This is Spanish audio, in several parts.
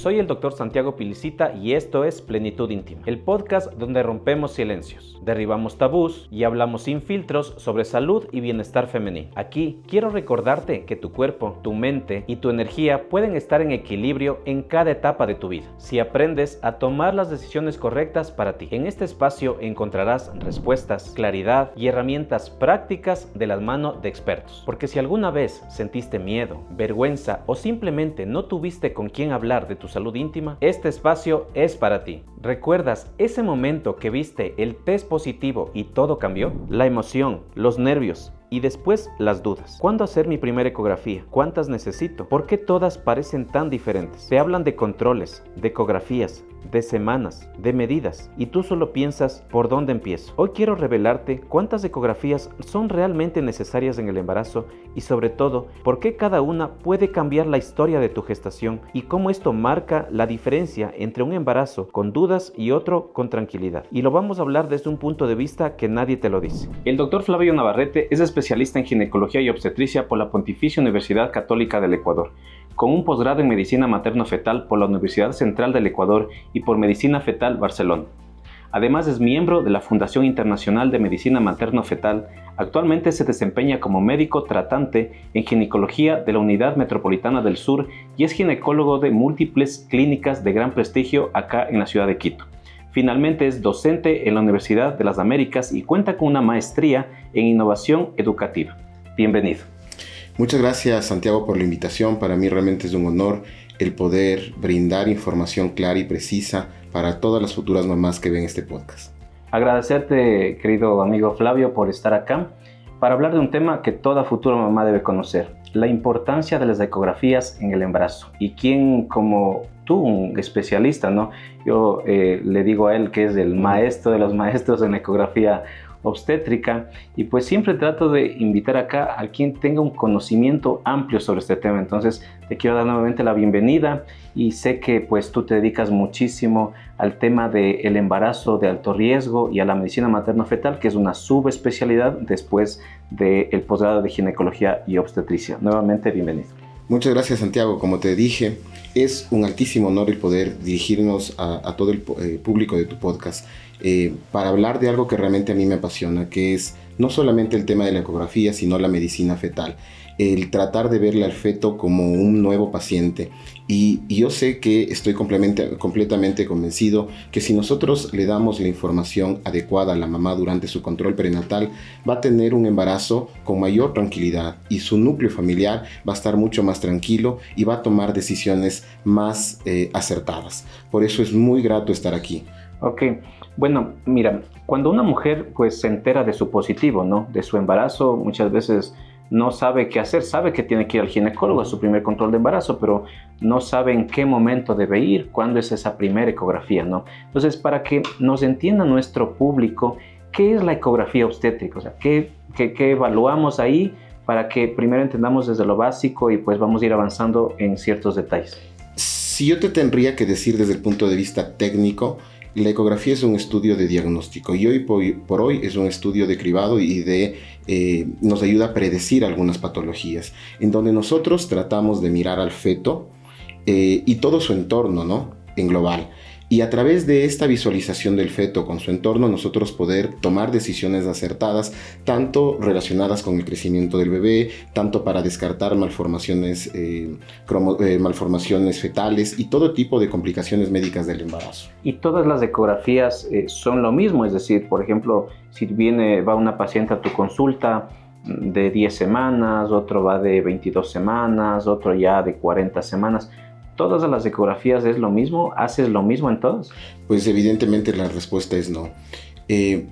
soy el Dr. Santiago Pilicita y esto es Plenitud Íntima, el podcast donde rompemos silencios, derribamos tabús y hablamos sin filtros sobre salud y bienestar femenino. Aquí quiero recordarte que tu cuerpo, tu mente y tu energía pueden estar en equilibrio en cada etapa de tu vida, si aprendes a tomar las decisiones correctas para ti. En este espacio encontrarás respuestas, claridad y herramientas prácticas de las manos de expertos. Porque si alguna vez sentiste miedo, vergüenza o simplemente no tuviste con quién hablar de tu salud íntima, este espacio es para ti. ¿Recuerdas ese momento que viste el test positivo y todo cambió? La emoción, los nervios y después las dudas. ¿Cuándo hacer mi primera ecografía? ¿Cuántas necesito? ¿Por qué todas parecen tan diferentes? Te hablan de controles, de ecografías, de semanas, de medidas y tú solo piensas ¿por dónde empiezo? Hoy quiero revelarte cuántas ecografías son realmente necesarias en el embarazo y sobre todo por qué cada una puede cambiar la historia de tu gestación y cómo esto marca la diferencia entre un embarazo con dudas y otro con tranquilidad. Y lo vamos a hablar desde un punto de vista que nadie te lo dice. El doctor Flavio Navarrete es especialista en ginecología y obstetricia por la Pontificia Universidad Católica del Ecuador, con un posgrado en medicina materno-fetal por la Universidad Central del Ecuador y por Medicina Fetal Barcelona. Además es miembro de la Fundación Internacional de Medicina Materno-Fetal. Actualmente se desempeña como médico tratante en ginecología de la Unidad Metropolitana del Sur y es ginecólogo de múltiples clínicas de gran prestigio acá en la ciudad de Quito. Finalmente es docente en la Universidad de las Américas y cuenta con una maestría en innovación educativa. Bienvenido. Muchas gracias, Santiago, por la invitación. Para mí realmente es un honor el poder brindar información clara y precisa para todas las futuras mamás que ven este podcast. Agradecerte, querido amigo Flavio, por estar acá para hablar de un tema que toda futura mamá debe conocer: la importancia de las ecografías en el embarazo. Y quién como tú, un especialista, ¿no? Yo le digo a él que es el maestro de los maestros en ecografía obstétrica, y pues siempre trato de invitar acá a quien tenga un conocimiento amplio sobre este tema. Entonces te quiero dar nuevamente la bienvenida y sé que pues tú te dedicas muchísimo al tema del embarazo de alto riesgo y a la medicina materno-fetal, que es una subespecialidad después del posgrado de ginecología y obstetricia. Nuevamente bienvenido. Muchas gracias, Santiago. Como te dije, es un altísimo honor el poder dirigirnos a todo el público de tu podcast para hablar de algo que realmente a mí me apasiona, que es no solamente el tema de la ecografía, sino la medicina fetal. El tratar de verle al feto como un nuevo paciente. Y yo sé que estoy completamente convencido que si nosotros le damos la información adecuada a la mamá durante su control prenatal, va a tener un embarazo con mayor tranquilidad y su núcleo familiar va a estar mucho más tranquilo y va a tomar decisiones más acertadas. Por eso es muy grato estar aquí. Ok, bueno, mira, cuando una mujer pues se entera de su positivo, ¿no? De su embarazo, muchas veces no sabe qué hacer, sabe que tiene que ir al ginecólogo a su primer control de embarazo, pero no sabe en qué momento debe ir, cuándo es esa primera ecografía, ¿no? Entonces, para que nos entienda nuestro público, ¿qué es la ecografía obstétrica? O sea, ¿qué evaluamos ahí para que primero entendamos desde lo básico y pues vamos a ir avanzando en ciertos detalles? Si yo te tendría que decir desde el punto de vista técnico, la ecografía es un estudio de diagnóstico y hoy por hoy es un estudio de cribado y nos ayuda a predecir algunas patologías, en donde nosotros tratamos de mirar al feto y todo su entorno, ¿no? En global. Y a través de esta visualización del feto con su entorno, nosotros poder tomar decisiones acertadas, tanto relacionadas con el crecimiento del bebé, tanto para descartar malformaciones fetales y todo tipo de complicaciones médicas del embarazo. Y todas las ecografías son lo mismo, es decir, por ejemplo, si va una paciente a tu consulta de 10 semanas, otro va de 22 semanas, otro ya de 40 semanas, ¿todas las ecografías es lo mismo? ¿Haces lo mismo en todas? Pues evidentemente la respuesta es no.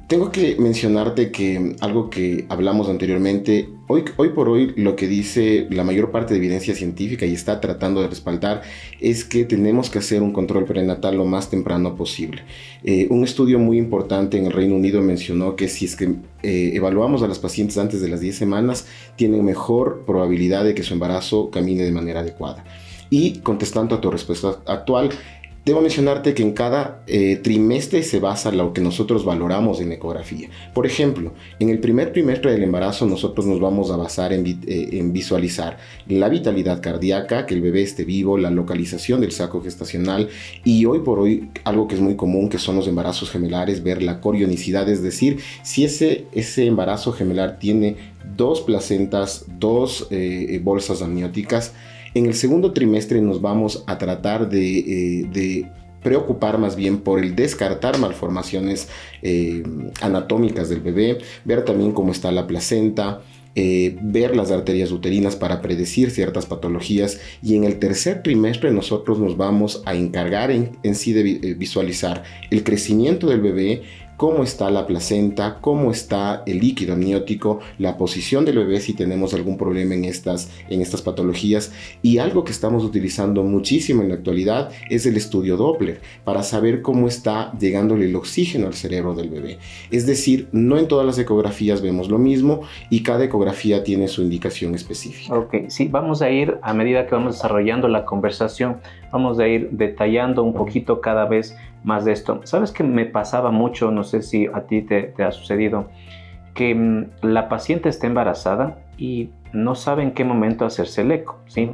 Tengo que mencionarte que algo que hablamos anteriormente, hoy por hoy lo que dice la mayor parte de evidencia científica y está tratando de respaldar es que tenemos que hacer un control prenatal lo más temprano posible. Un estudio muy importante en el Reino Unido mencionó que si es que evaluamos a las pacientes antes de las 10 semanas, tienen mejor probabilidad de que su embarazo camine de manera adecuada. Y contestando a tu respuesta actual, Debo mencionarte que en cada trimestre se basa lo que nosotros valoramos en ecografía. Por ejemplo, en el primer trimestre del embarazo nosotros nos vamos a basar en visualizar la vitalidad cardíaca, que el bebé esté vivo, la localización del saco gestacional y hoy por hoy algo que es muy común, que son los embarazos gemelares, ver la corionicidad, es decir, si ese embarazo gemelar tiene 2 placentas, 2 bolsas amnióticas. En el segundo trimestre nos vamos a tratar de preocupar más bien por el descartar malformaciones anatómicas del bebé, ver también cómo está la placenta, ver las arterias uterinas para predecir ciertas patologías, y en el tercer trimestre nosotros nos vamos a encargar en sí de visualizar el crecimiento del bebé, cómo está la placenta, cómo está el líquido amniótico, la posición del bebé si tenemos algún problema en estas patologías. Y algo que estamos utilizando muchísimo en la actualidad es el estudio Doppler, para saber cómo está llegándole el oxígeno al cerebro del bebé. Es decir, no en todas las ecografías vemos lo mismo y cada ecografía tiene su indicación específica. Ok, sí, vamos a ir, a medida que vamos desarrollando la conversación, vamos a ir detallando un poquito cada vez más de esto. ¿Sabes qué me pasaba mucho? No sé si a ti te ha sucedido, que la paciente está embarazada y no sabe en qué momento hacerse el eco, ¿sí?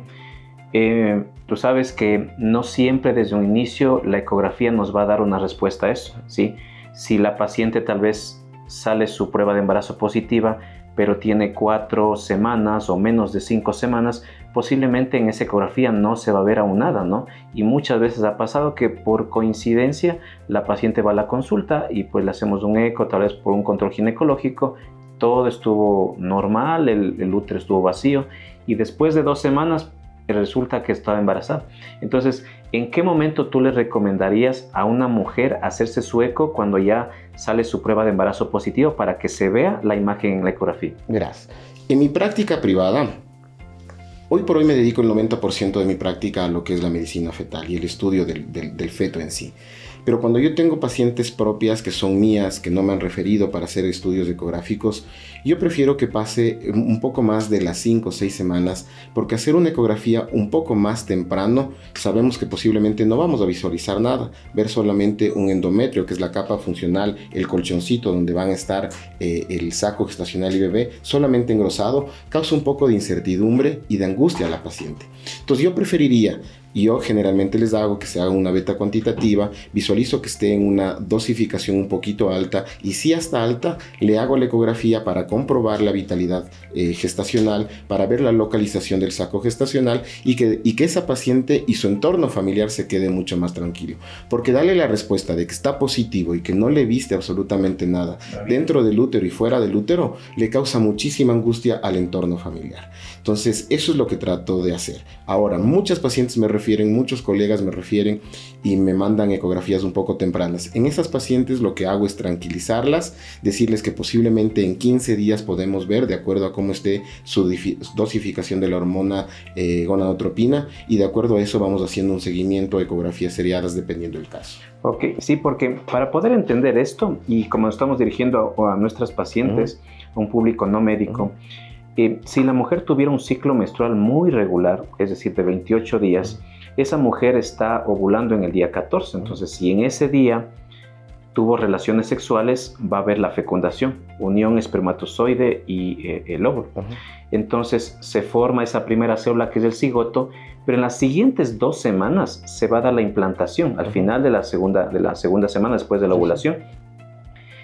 Tú sabes que no siempre desde un inicio la ecografía nos va a dar una respuesta a eso, ¿sí? Si la paciente tal vez sale su prueba de embarazo positiva, pero tiene 4 semanas o menos de 5 semanas, posiblemente en esa ecografía no se va a ver aún nada, ¿no? Y muchas veces ha pasado que por coincidencia la paciente va a la consulta y pues le hacemos un eco, tal vez por un control ginecológico, todo estuvo normal, el útero estuvo vacío y después de 2 semanas resulta que estaba embarazada. Entonces, ¿en qué momento tú le recomendarías a una mujer hacerse su eco cuando ya sale su prueba de embarazo positivo para que se vea la imagen en la ecografía? Verás, en mi práctica privada, hoy por hoy me dedico el 90% de mi práctica a lo que es la medicina fetal y el estudio del feto en sí. Pero cuando yo tengo pacientes propias que son mías, que no me han referido para hacer estudios ecográficos, yo prefiero que pase un poco más de las 5 o 6 semanas, porque hacer una ecografía un poco más temprano, sabemos que posiblemente no vamos a visualizar nada. Ver solamente un endometrio, que es la capa funcional, el colchoncito donde van a estar el saco gestacional y bebé, solamente engrosado, causa un poco de incertidumbre y de angustia a la paciente. Entonces yo preferiría, yo generalmente les hago que se haga una beta cuantitativa, visualizo que esté en una dosificación un poquito alta y si hasta alta, le hago la ecografía para comprobar la vitalidad gestacional, para ver la localización del saco gestacional y que esa paciente y su entorno familiar se quede mucho más tranquilo. Porque darle la respuesta de que está positivo y que no le viste absolutamente nada dentro del útero y fuera del útero, le causa muchísima angustia al entorno familiar. Entonces, eso es lo que trato de hacer. Ahora, muchas pacientes muchos colegas me refieren y me mandan ecografías un poco tempranas. En esas pacientes lo que hago es tranquilizarlas, decirles que posiblemente en 15 días podemos ver, de acuerdo a cómo esté su dosificación de la hormona gonadotropina, y de acuerdo a eso vamos haciendo un seguimiento, ecografías seriadas dependiendo del caso. Ok, sí, porque para poder entender esto, y como estamos dirigiendo a nuestras pacientes, a un público no médico, si la mujer tuviera un ciclo menstrual muy regular, es decir, de 28 días, esa mujer está ovulando en el día 14. Entonces, si en ese día tuvo relaciones sexuales, va a haber la fecundación, unión espermatozoide y el óvulo. Entonces, se forma esa primera célula que es el cigoto, pero en las siguientes 2 semanas se va a dar la implantación, al final de la segunda semana después de la ovulación.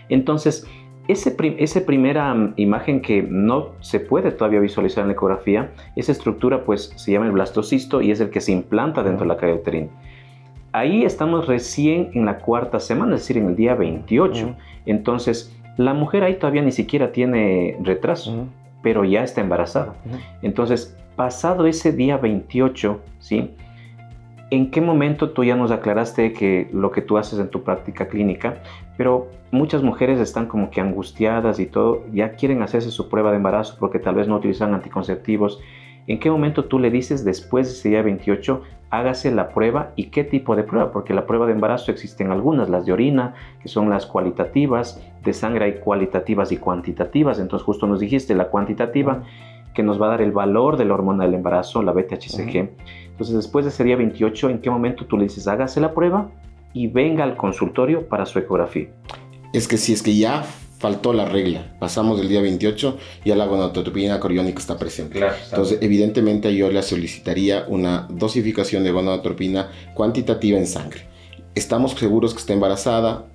Entonces, esa primera imagen que no se puede todavía visualizar en la ecografía, esa estructura pues se llama el blastocisto y es el que se implanta dentro de la cavidad uterina. Ahí estamos recién en la 4ª semana, es decir, en el día 28. Entonces, la mujer ahí todavía ni siquiera tiene retraso, pero ya está embarazada. Entonces, pasado ese día 28, ¿sí? ¿En qué momento tú ya nos aclaraste que lo que tú haces en tu práctica clínica, pero muchas mujeres están como que angustiadas y todo, ya quieren hacerse su prueba de embarazo porque tal vez no utilizan anticonceptivos? ¿En qué momento tú le dices después de ese día 28, hágase la prueba? ¿Y qué tipo de prueba? Porque la prueba de embarazo existen algunas, las de orina, que son las cualitativas, de sangre hay cualitativas y cuantitativas. Entonces justo nos dijiste la cuantitativa, que nos va a dar el valor de la hormona del embarazo, la beta-HCG. Entonces, después de ese día 28, ¿en qué momento tú le dices, hágase la prueba y venga al consultorio para su ecografía? Es que si es que ya faltó la regla, pasamos del día 28, ya la gonadotropina coriónica está presente. Claro, entonces, evidentemente, yo le solicitaría una dosificación de gonadotropina cuantitativa en sangre. Estamos seguros que está embarazada,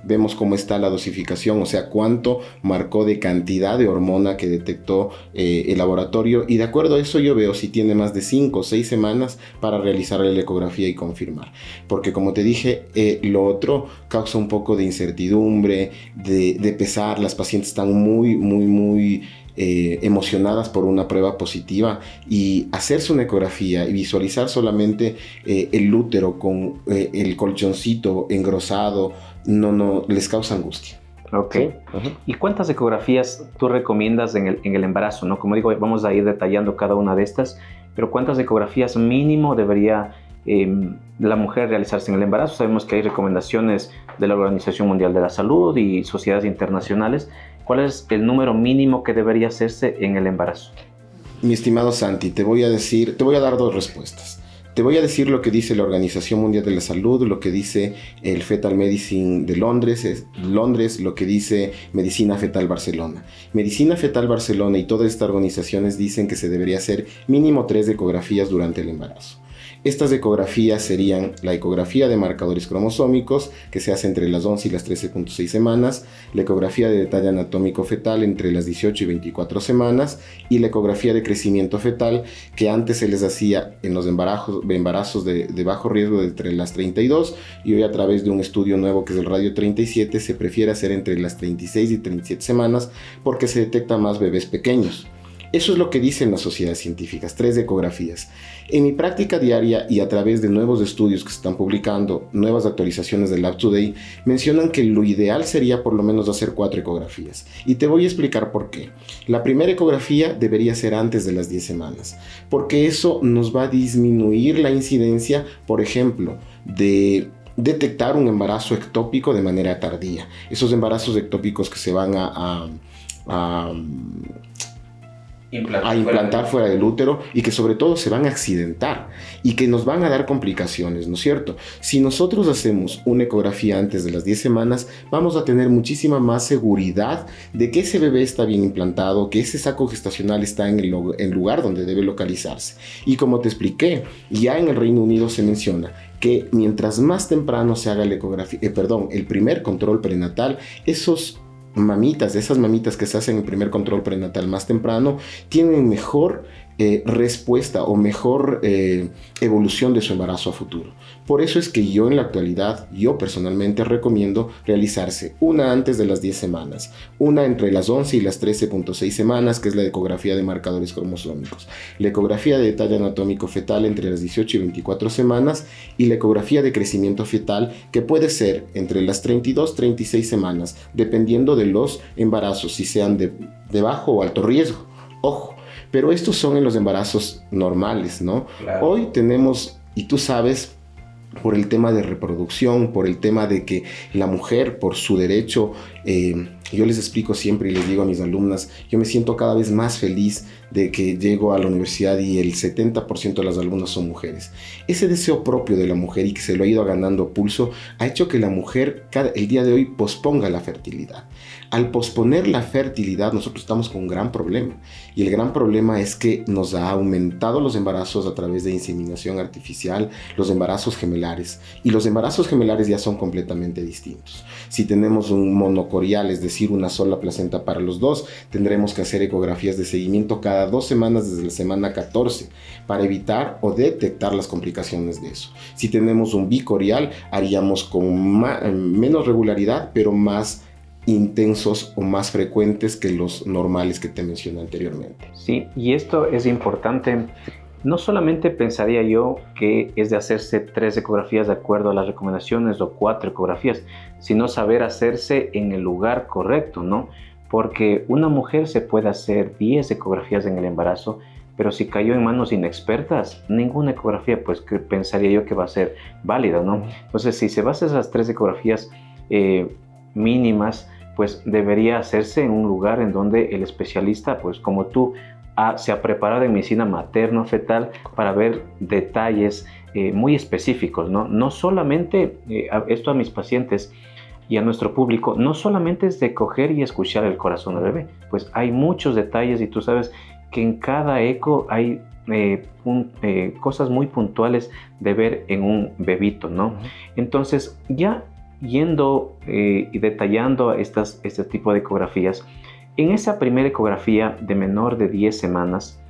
vemos cómo está la dosificación, o sea, cuánto marcó de cantidad de hormona que detectó el laboratorio, y de acuerdo a eso yo veo si tiene más de 5 o 6 semanas para realizar la ecografía y confirmar. Porque como te dije, lo otro causa un poco de incertidumbre, de pesar. Las pacientes están muy emocionadas por una prueba positiva, y hacerse una ecografía y visualizar solamente el útero con el colchoncito engrosado no les causa angustia. Ok. ¿Y cuántas ecografías tú recomiendas en el embarazo, ¿no? Como digo, vamos a ir detallando cada una de estas, pero ¿cuántas ecografías mínimo debería la mujer realizarse en el embarazo? Sabemos que hay recomendaciones de la Organización Mundial de la Salud y sociedades internacionales. ¿Cuál es el número mínimo que debería hacerse en el embarazo? Mi estimado Santi, te voy a dar 2 respuestas. Te voy a decir lo que dice la Organización Mundial de la Salud, lo que dice el Fetal Medicine de Londres, lo que dice Medicina Fetal Barcelona. Medicina Fetal Barcelona y todas estas organizaciones dicen que se debería hacer mínimo 3 ecografías durante el embarazo. Estas ecografías serían la ecografía de marcadores cromosómicos, que se hace entre las 11 y las 13.6 semanas, la ecografía de detalle anatómico fetal entre las 18 y 24 semanas, y la ecografía de crecimiento fetal, que antes se les hacía en los embarazos de bajo riesgo entre las 32, y hoy, a través de un estudio nuevo que es el Radio 37, se prefiere hacer entre las 36 y 37 semanas porque se detecta más bebés pequeños. Eso es lo que dicen las sociedades científicas, 3 ecografías. En mi práctica diaria y a través de nuevos estudios que se están publicando, nuevas actualizaciones del Lab Today, mencionan que lo ideal sería por lo menos hacer 4 ecografías. Y te voy a explicar por qué. La primera ecografía debería ser antes de las 10 semanas, porque eso nos va a disminuir la incidencia, por ejemplo, de detectar un embarazo ectópico de manera tardía. Esos embarazos ectópicos que se van a implantar fuera del útero, y que sobre todo se van a accidentar y que nos van a dar complicaciones, ¿no es cierto? Si nosotros hacemos una ecografía antes de las 10 semanas, vamos a tener muchísima más seguridad de que ese bebé está bien implantado, que ese saco gestacional está en el lugar donde debe localizarse. Y como te expliqué, ya en el Reino Unido se menciona que mientras más temprano se haga la ecografía, el primer control prenatal, esas mamitas que se hacen el primer control prenatal más temprano, tienen mejor respuesta o mejor evolución de su embarazo a futuro. Por eso es que yo en la actualidad, yo personalmente recomiendo realizarse una antes de las 10 semanas, una entre las 11 y las 13.6 semanas, que es la ecografía de marcadores cromosómicos, la ecografía de detalle anatómico fetal entre las 18 y 24 semanas, y la ecografía de crecimiento fetal, que puede ser entre las 32 y 36 semanas, dependiendo de los embarazos, si sean de bajo o alto riesgo. Ojo, pero estos son en los embarazos normales, ¿no? Claro. Hoy tenemos, y tú sabes, por el tema de reproducción, por el tema de que la mujer, por su derecho, yo les explico siempre y les digo a mis alumnas, yo me siento cada vez más feliz de que llego a la universidad y el 70% de las alumnas son mujeres. Ese deseo propio de la mujer, y que se lo ha ido ganando pulso, ha hecho que la mujer el día de hoy posponga la fertilidad. Al posponer la fertilidad, nosotros estamos con un gran problema, y el gran problema es que nos ha aumentado los embarazos a través de inseminación artificial, los embarazos gemelares, y los embarazos gemelares ya son completamente distintos. Si tenemos un monocorial, es decir, una sola placenta para los dos, tendremos que hacer ecografías de seguimiento cada 2 semanas desde la semana 14 para evitar o detectar las complicaciones de eso. Si tenemos un bicorial, haríamos con menos regularidad, pero más intensos o más frecuentes que los normales que te mencioné anteriormente. Sí, y esto es importante. No solamente pensaría yo que es de hacerse 3 ecografías de acuerdo a las recomendaciones o 4 ecografías, sino saber hacerse en el lugar correcto, ¿no? Porque una mujer se puede hacer 10 ecografías en el embarazo, pero si cayó en manos inexpertas, ninguna ecografía, pues que pensaría yo que va a ser válida, ¿no? Entonces, si se basa esas 3 ecografías mínimas, pues debería hacerse en un lugar en donde el especialista, pues como tú, se ha preparado en medicina materno-fetal para ver detalles muy específicos, ¿no? No solamente, esto a mis pacientes y a nuestro público, no solamente es de coger y escuchar el corazón del bebé, pues hay muchos detalles y tú sabes que en cada eco hay cosas muy puntuales de ver en un bebito, ¿no? Entonces, ya yendo y detallando este tipo de ecografías, en esa primera ecografía de menor de 10 semanas,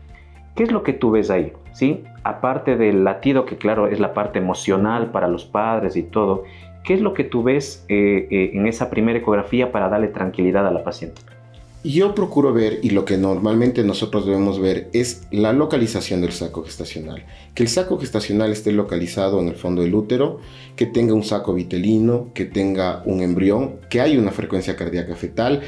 ¿qué es lo que tú ves ahí? ¿Sí? Aparte del latido, que claro es la parte emocional para los padres y todo, ¿qué es lo que tú ves en esa primera ecografía para darle tranquilidad a la paciente? Yo procuro ver, y lo que normalmente nosotros debemos ver, es la localización del saco gestacional. Que el saco gestacional esté localizado en el fondo del útero, que tenga un saco vitelino, que tenga un embrión, que haya una frecuencia cardíaca fetal.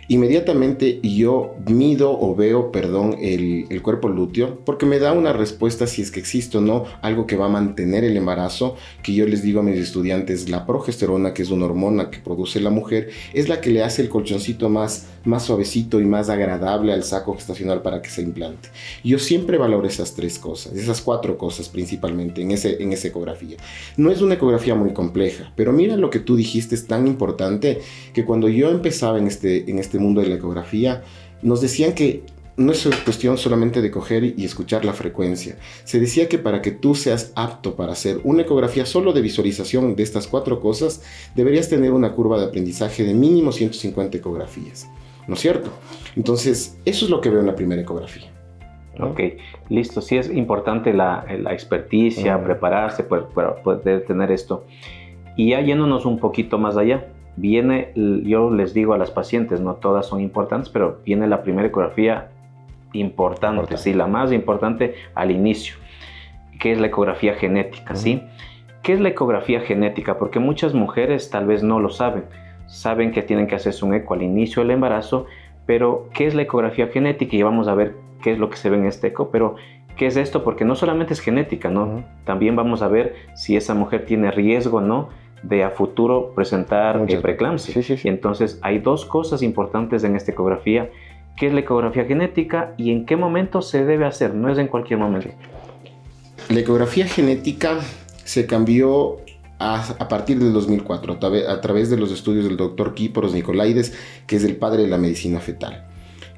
Inmediatamente yo mido o veo, el cuerpo lúteo, porque me da una respuesta si es que existe o no algo que va a mantener el embarazo, que yo les digo a mis estudiantes, la progesterona, que es una hormona que produce la mujer, es la que le hace el colchoncito más suavecito y más agradable al saco gestacional para que se implante. Yo siempre valoro esas 3 cosas, esas 4 cosas principalmente en esa ecografía. No es una ecografía muy compleja, pero mira lo que tú dijiste, es tan importante que cuando yo empezaba en este mundo de la ecografía, nos decían que no es cuestión solamente de coger y escuchar la frecuencia. Se decía que para que tú seas apto para hacer una ecografía solo de visualización de estas 4 cosas, deberías tener una curva de aprendizaje de mínimo 150 ecografías, ¿no es cierto? Entonces, eso es lo que veo en la primera ecografía, ¿no? Ok, listo. Sí es importante la experticia, prepararse para poder tener esto. Y ya yéndonos un poquito más allá, yo les digo a las pacientes, no todas son importantes, pero viene la primera ecografía importante, sí, la más importante al inicio, que es la ecografía genética, ¿sí? ¿Qué es la ecografía genética? Porque muchas mujeres tal vez no lo saben que tienen que hacerse un eco al inicio del embarazo, pero ¿qué es la ecografía genética? Y vamos a ver qué es lo que se ve en este eco, pero ¿qué es esto? Porque no solamente es genética, ¿no? También vamos a ver si esa mujer tiene riesgo, ¿no?, de a futuro presentar preeclampsia. Sí. Y entonces hay 2 cosas importantes en esta ecografía. ¿Qué es la ecografía genética y en qué momento se debe hacer? No es en cualquier momento. La ecografía genética se cambió a partir del 2004 a través de los estudios del doctor Kíporos Nicolaides, que es el padre de la medicina fetal.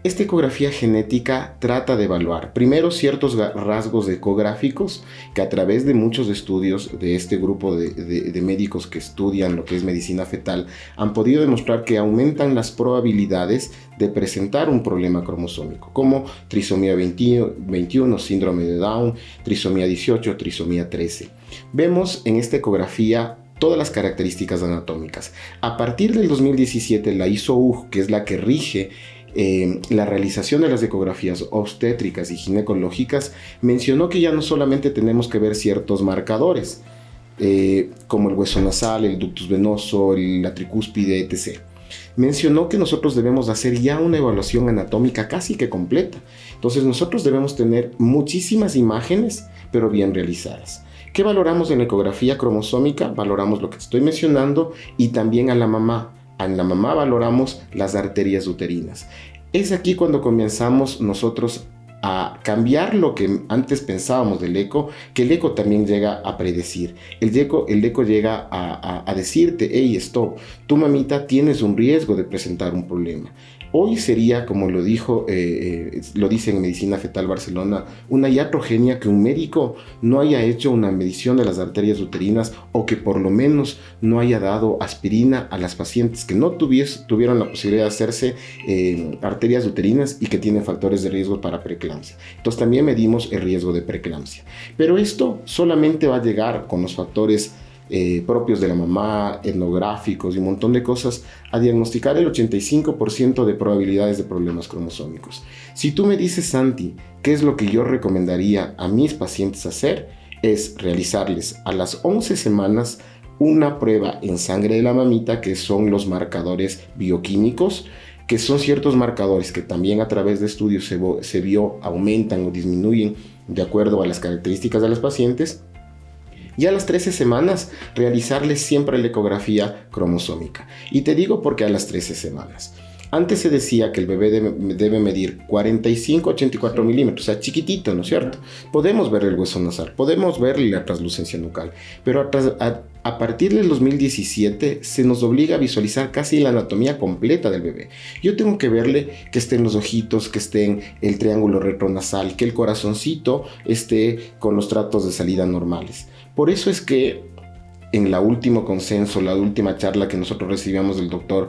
Esta ecografía genética trata de evaluar primero ciertos rasgos ecográficos que a través de muchos estudios de este grupo de médicos que estudian lo que es medicina fetal han podido demostrar que aumentan las probabilidades de presentar un problema cromosómico como trisomía 21, síndrome de Down, trisomía 18, trisomía 13. Vemos en esta ecografía todas las características anatómicas. A partir del 2017 la ISO-UG, que es la que rige la realización de las ecografías obstétricas y ginecológicas, mencionó que ya no solamente tenemos que ver ciertos marcadores, como el hueso nasal, el ductus venoso, la tricúspide, etc. Mencionó que nosotros debemos hacer ya una evaluación anatómica casi que completa. Entonces nosotros debemos tener muchísimas imágenes, pero bien realizadas. ¿Qué valoramos en la ecografía cromosómica? Valoramos lo que te estoy mencionando y también a la mamá. En la mamá valoramos las arterias uterinas. Es aquí cuando comenzamos nosotros a cambiar lo que antes pensábamos del eco, que el eco también llega a predecir. El eco llega a decirte, hey, stop, tu mamita tienes un riesgo de presentar un problema. Hoy sería, como lo dice en Medicina Fetal Barcelona, una iatrogenia que un médico no haya hecho una medición de las arterias uterinas o que por lo menos no haya dado aspirina a las pacientes que no tuvieron la posibilidad de hacerse arterias uterinas y que tienen factores de riesgo para preeclampsia. Entonces también medimos el riesgo de preeclampsia. Pero esto solamente va a llegar con los factores propios de la mamá, etnográficos y un montón de cosas, a diagnosticar el 85% de probabilidades de problemas cromosómicos. Si tú me dices, Santi, ¿qué es lo que yo recomendaría a mis pacientes hacer? Es realizarles a las 11 semanas una prueba en sangre de la mamita, que son los marcadores bioquímicos, que son ciertos marcadores que también a través de estudios se vio aumentan o disminuyen de acuerdo a las características de las pacientes. Y a las 13 semanas realizarle siempre la ecografía cromosómica. Y te digo por qué a las 13 semanas. Antes se decía que el bebé debe medir 45-84 milímetros, o sea, chiquitito, ¿no es cierto? Podemos ver el hueso nasal, podemos ver la translucencia nucal, pero a partir del 2017 se nos obliga a visualizar casi la anatomía completa del bebé. Yo tengo que verle que estén los ojitos, que estén el triángulo retronasal, que el corazoncito esté con los tratos de salida normales. Por eso es que en la último consenso, la última charla que nosotros recibíamos del doctor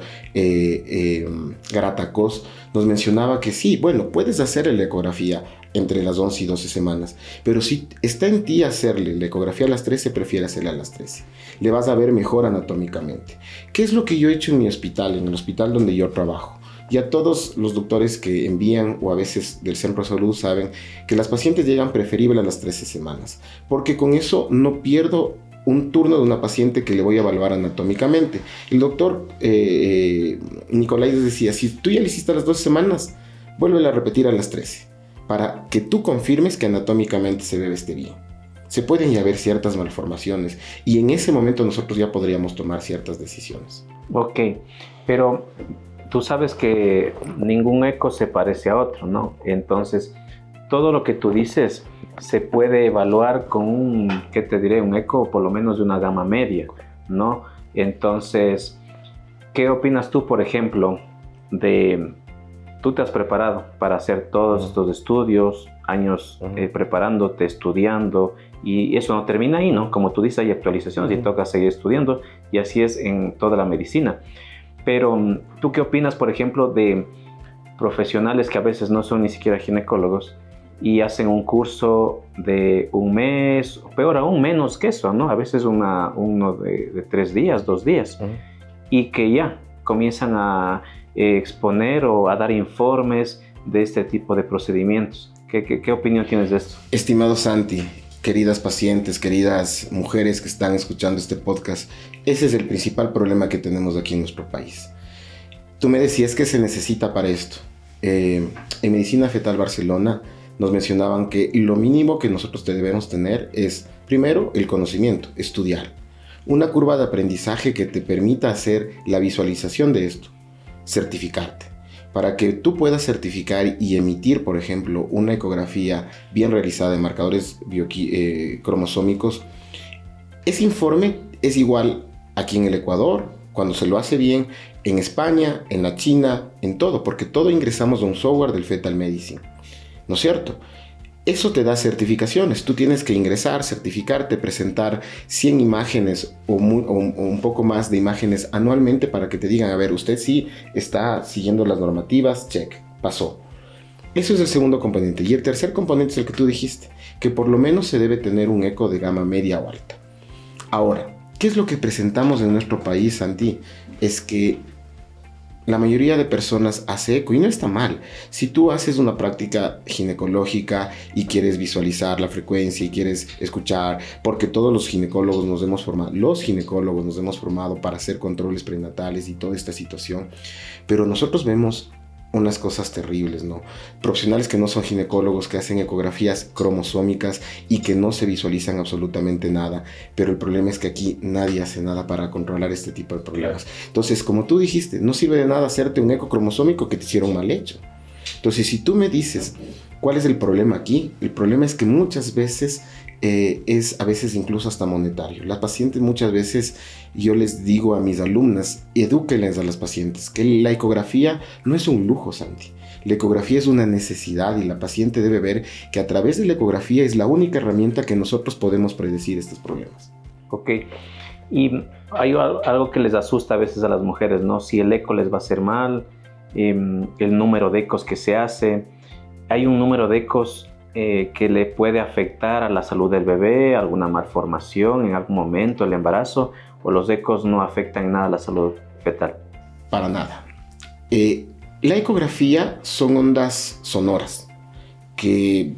Garatacos, nos mencionaba que sí, bueno, puedes hacerle la ecografía entre las 11 y 12 semanas, pero si está en ti hacerle la ecografía a las 13, prefiere hacerla a las 13. Le vas a ver mejor anatómicamente. ¿Qué es lo que yo he hecho en mi hospital, en el hospital donde yo trabajo? Y a todos los doctores que envían o a veces del centro de salud saben que las pacientes llegan preferible a las 13 semanas, porque con eso no pierdo un turno de una paciente que le voy a evaluar anatómicamente. El doctor Nicolaides decía, si tú ya le hiciste a las 12 semanas, vuélvela a repetir a las 13, para que tú confirmes que anatómicamente ese bebé esté bien. Se pueden ya ver ciertas malformaciones y en ese momento nosotros ya podríamos tomar ciertas decisiones. Ok, pero tú sabes que ningún eco se parece a otro, ¿no? Entonces, todo lo que tú dices se puede evaluar con un eco por lo menos de una gama media, ¿no? Entonces, ¿qué opinas tú, por ejemplo, tú te has preparado para hacer todos estos estudios, años preparándote, estudiando, y eso no termina ahí, ¿no? Como tú dices, hay actualizaciones y toca seguir estudiando, y así es en toda la medicina. Pero, ¿tú qué opinas, por ejemplo, de profesionales que a veces no son ni siquiera ginecólogos y hacen un curso de un mes, o peor aún, menos que eso, ¿no? A veces uno de 3 días, 2 días, y que ya comienzan a exponer o a dar informes de este tipo de procedimientos? ¿Qué opinión tienes de esto? Estimado Santi, queridas pacientes, queridas mujeres que están escuchando este podcast, ese es el principal problema que tenemos aquí en nuestro país. Tú me decías que se necesita para esto. En Medicina Fetal Barcelona nos mencionaban que lo mínimo que nosotros debemos tener es, primero, el conocimiento, estudiar. Una curva de aprendizaje que te permita hacer la visualización de esto, certificarte. Para que tú puedas certificar y emitir, por ejemplo, una ecografía bien realizada de marcadores cromosómicos, ese informe es igual aquí en el Ecuador, cuando se lo hace bien, en España, en la China, en todo, porque todo ingresamos a un software del Fetal Medicine, ¿no es cierto? Eso te da certificaciones. Tú tienes que ingresar, certificarte, presentar 100 imágenes o un poco más de imágenes anualmente para que te digan, a ver, usted sí está siguiendo las normativas, check, pasó. Eso es el segundo componente. Y el tercer componente es el que tú dijiste, que por lo menos se debe tener un eco de gama media o alta. Ahora, ¿qué es lo que presentamos en nuestro país, Santi? Es que la mayoría de personas hace eco y no está mal. Si tú haces una práctica ginecológica y quieres visualizar la frecuencia y quieres escuchar, porque todos los ginecólogos nos hemos formado para hacer controles prenatales y toda esta situación, pero nosotros vemos unas cosas terribles, ¿no? Profesionales que no son ginecólogos, que hacen ecografías cromosómicas y que no se visualizan absolutamente nada, pero el problema es que aquí nadie hace nada para controlar este tipo de problemas. Entonces, como tú dijiste, no sirve de nada hacerte un eco cromosómico que te hicieron mal hecho. Entonces, si tú me dices, ¿cuál es el problema aquí? El problema es que muchas veces es a veces incluso hasta monetario. Las pacientes muchas veces, yo les digo a mis alumnas, edúquenles a las pacientes que la ecografía no es un lujo, Santi. La ecografía es una necesidad y la paciente debe ver que a través de la ecografía es la única herramienta que nosotros podemos predecir estos problemas. Ok, y hay algo que les asusta a veces a las mujeres, ¿no? Si el eco les va a hacer mal, el número de ecos que se hace. Hay un número de ecos que le puede afectar a la salud del bebé, alguna malformación en algún momento, el embarazo, o los ecos no afectan en nada a la salud fetal. Para nada. La ecografía son ondas sonoras que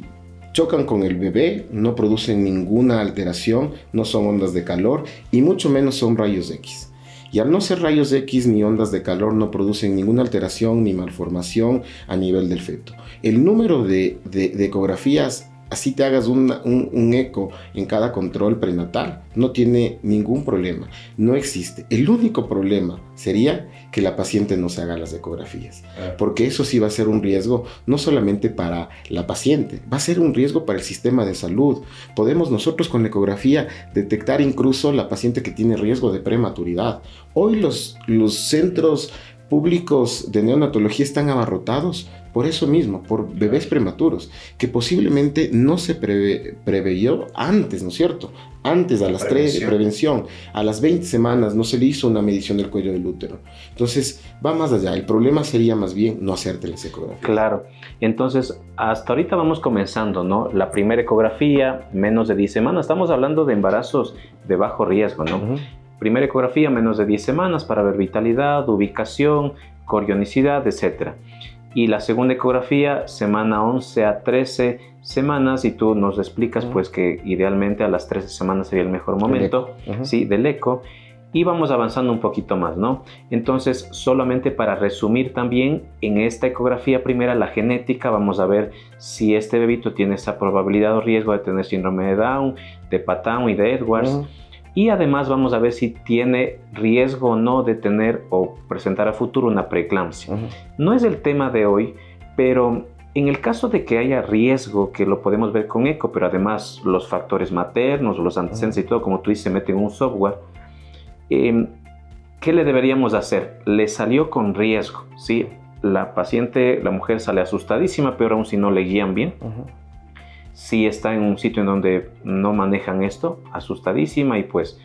chocan con el bebé, no producen ninguna alteración, no son ondas de calor y mucho menos son rayos X. Y al no ser rayos X ni ondas de calor no producen ninguna alteración ni malformación a nivel del feto. El número de ecografías así te hagas un eco en cada control prenatal, no tiene ningún problema, no existe. El único problema sería que la paciente no se haga las ecografías, porque eso sí va a ser un riesgo no solamente para la paciente, va a ser un riesgo para el sistema de salud. Podemos nosotros con la ecografía detectar incluso la paciente que tiene riesgo de prematuridad. Hoy los centros públicos de neonatología están abarrotados por eso mismo, por bebés prematuros, que posiblemente no se preveyó antes, ¿no es cierto? Antes, a las 3, prevención, a las 20 semanas no se le hizo una medición del cuello del útero. Entonces, va más allá. El problema sería más bien no hacerte las ecografías. Claro. Entonces, hasta ahorita vamos comenzando, ¿no? La primera ecografía, menos de 10 semanas. Estamos hablando de embarazos de bajo riesgo, ¿no? Uh-huh. Primera ecografía, menos de 10 semanas para ver vitalidad, ubicación, corionicidad, etc. Y la segunda ecografía, semana 11 a 13 semanas, y tú nos explicas pues que idealmente a las 13 semanas sería el mejor momento, ¿sí? Del eco, y vamos avanzando un poquito más, ¿no? Entonces, solamente para resumir también, en esta ecografía primera, la genética, vamos a ver si este bebito tiene esa probabilidad o riesgo de tener síndrome de Down, de Patton y de Edwards, y además vamos a ver si tiene riesgo o no de tener o presentar a futuro una preeclampsia. No es el tema de hoy, pero en el caso de que haya riesgo, que lo podemos ver con eco, pero además los factores maternos, los antecedentes y todo, como tú dices, se meten en un software, ¿qué le deberíamos hacer? Le salió con riesgo, ¿sí? La paciente, la mujer sale asustadísima, peor aún si no le guían bien. Si está en un sitio en donde no manejan esto, asustadísima, y pues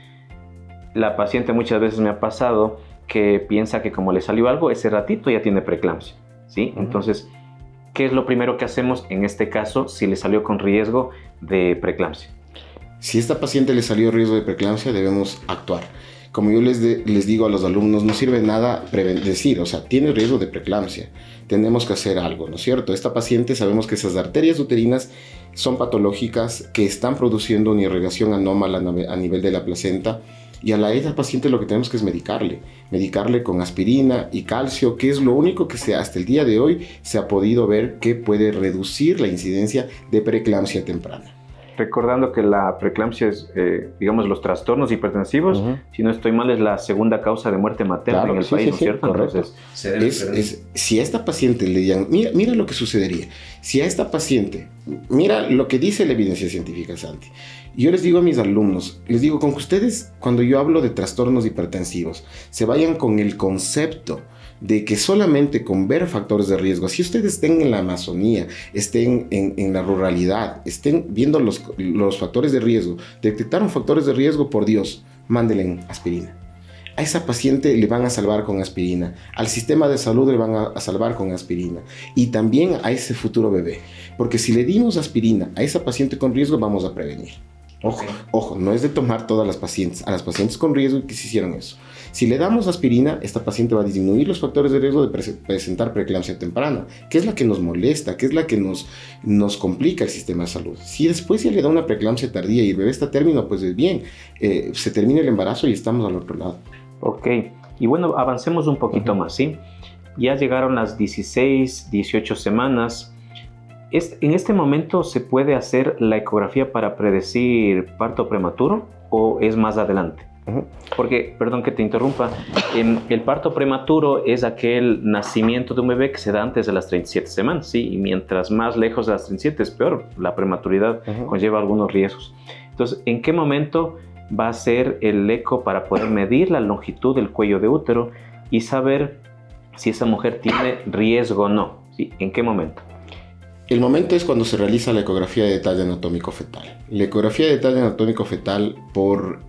la paciente muchas veces me ha pasado que piensa que como le salió algo, ese ratito ya tiene preeclampsia, ¿sí? Entonces, ¿qué es lo primero que hacemos en este caso si le salió con riesgo de preeclampsia? Si a esta paciente le salió riesgo de preeclampsia, debemos actuar. Como yo les digo a los alumnos, no sirve nada decir, o sea, tiene riesgo de preeclampsia, tenemos que hacer algo, ¿no es cierto? Esta paciente sabemos que esas arterias uterinas son patológicas, que están produciendo una irrigación anómala a nivel de la placenta, y a esta paciente lo que tenemos que es medicarle con aspirina y calcio, que es lo único que hasta el día de hoy se ha podido ver que puede reducir la incidencia de preeclampsia temprana. Recordando que la preeclampsia es, digamos, los trastornos hipertensivos, si no estoy mal, es la segunda causa de muerte materna en el país, ¿no es cierto? Correcto. Entonces, si a esta paciente le digan, mira lo que sucedería. Si a esta paciente, mira lo que dice la evidencia científica, Santi. Yo les digo a mis alumnos, con que ustedes, cuando yo hablo de trastornos hipertensivos, se vayan con el concepto de que solamente con ver factores de riesgo, si ustedes estén en la Amazonía, estén en la ruralidad, estén viendo los factores de riesgo, detectaron factores de riesgo, por Dios, mándenle aspirina. A esa paciente le van a salvar con aspirina, al sistema de salud le van a salvar con aspirina, y también a ese futuro bebé, porque si le dimos aspirina a esa paciente con riesgo, vamos a prevenir. Ojo, no es de tomar todas las pacientes, a las pacientes con riesgo que se hicieron eso. Si le damos aspirina, esta paciente va a disminuir los factores de riesgo de presentar preeclampsia temprana, que es la que nos molesta, que es la que nos complica el sistema de salud. Si después ya le da una preeclampsia tardía y el bebé está a término, pues es bien, se termina el embarazo y estamos al otro lado. Ok, y bueno, avancemos un poquito más, ¿sí? Ya llegaron las 16, 18 semanas. ¿En este momento se puede hacer la ecografía para predecir parto prematuro o es más adelante? Porque, perdón que te interrumpa, el parto prematuro es aquel nacimiento de un bebé que se da antes de las 37 semanas, ¿sí? Y mientras más lejos de las 37 es peor, la prematuridad conlleva algunos riesgos. Entonces, ¿en qué momento va a ser el eco para poder medir la longitud del cuello de útero y saber si esa mujer tiene riesgo o no? ¿Sí? ¿En qué momento? El momento es cuando se realiza la ecografía de detalle anatómico fetal. La ecografía de detalle anatómico fetal por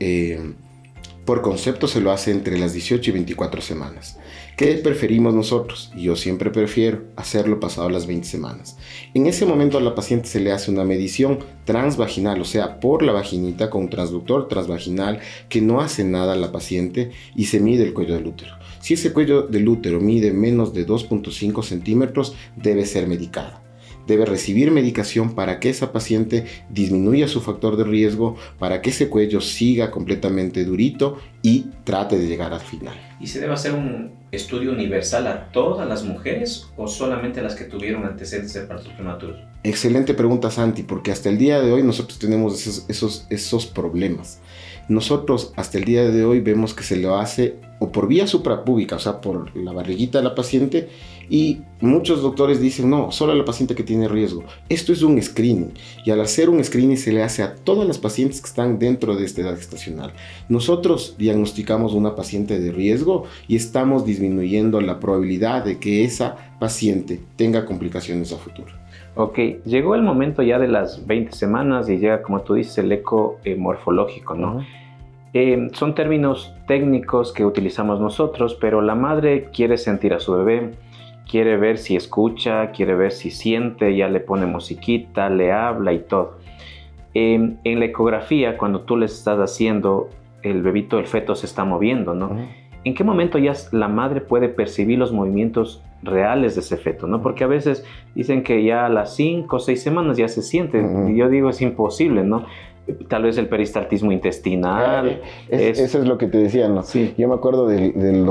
concepto se lo hace entre las 18 y 24 semanas. ¿Qué preferimos nosotros? Yo siempre prefiero hacerlo pasado las 20 semanas. En ese momento a la paciente se le hace una medición transvaginal, o sea, por la vaginita con un transductor transvaginal que no hace nada a la paciente y se mide el cuello del útero. Si ese cuello del útero mide menos de 2.5 centímetros, debe ser medicada. Debe recibir medicación para que esa paciente disminuya su factor de riesgo, para que ese cuello siga completamente durito y trate de llegar al final. ¿Y se debe hacer un estudio universal a todas las mujeres o solamente a las que tuvieron antecedentes de partos prematuros? Excelente pregunta, Santi, porque hasta el día de hoy nosotros tenemos esos problemas. Nosotros hasta el día de hoy vemos que se lo hace o por vía suprapúbica, o sea, por la barriguita de la paciente, y muchos doctores dicen, no, solo a la paciente que tiene riesgo. Esto es un screening, y al hacer un screening se le hace a todas las pacientes que están dentro de esta edad gestacional. Nosotros diagnosticamos una paciente de riesgo y estamos disminuyendo la probabilidad de que esa paciente tenga complicaciones a futuro. Ok, llegó el momento ya de las 20 semanas y llega, como tú dices, el eco morfológico, ¿no? Son términos técnicos que utilizamos nosotros, pero la madre quiere sentir a su bebé, quiere ver si escucha, quiere ver si siente, ya le pone musiquita, le habla y todo. En la ecografía, cuando tú le estás haciendo, el bebito, el feto se está moviendo, ¿no? ¿En qué momento ya la madre puede percibir los movimientos reales de ese feto, ¿no? Porque a veces dicen que ya a las 5 o 6 semanas ya se siente, y yo digo es imposible, ¿no? Tal vez el peristaltismo intestinal. Eso es lo que te decía, ¿no? Sí. Yo me acuerdo de un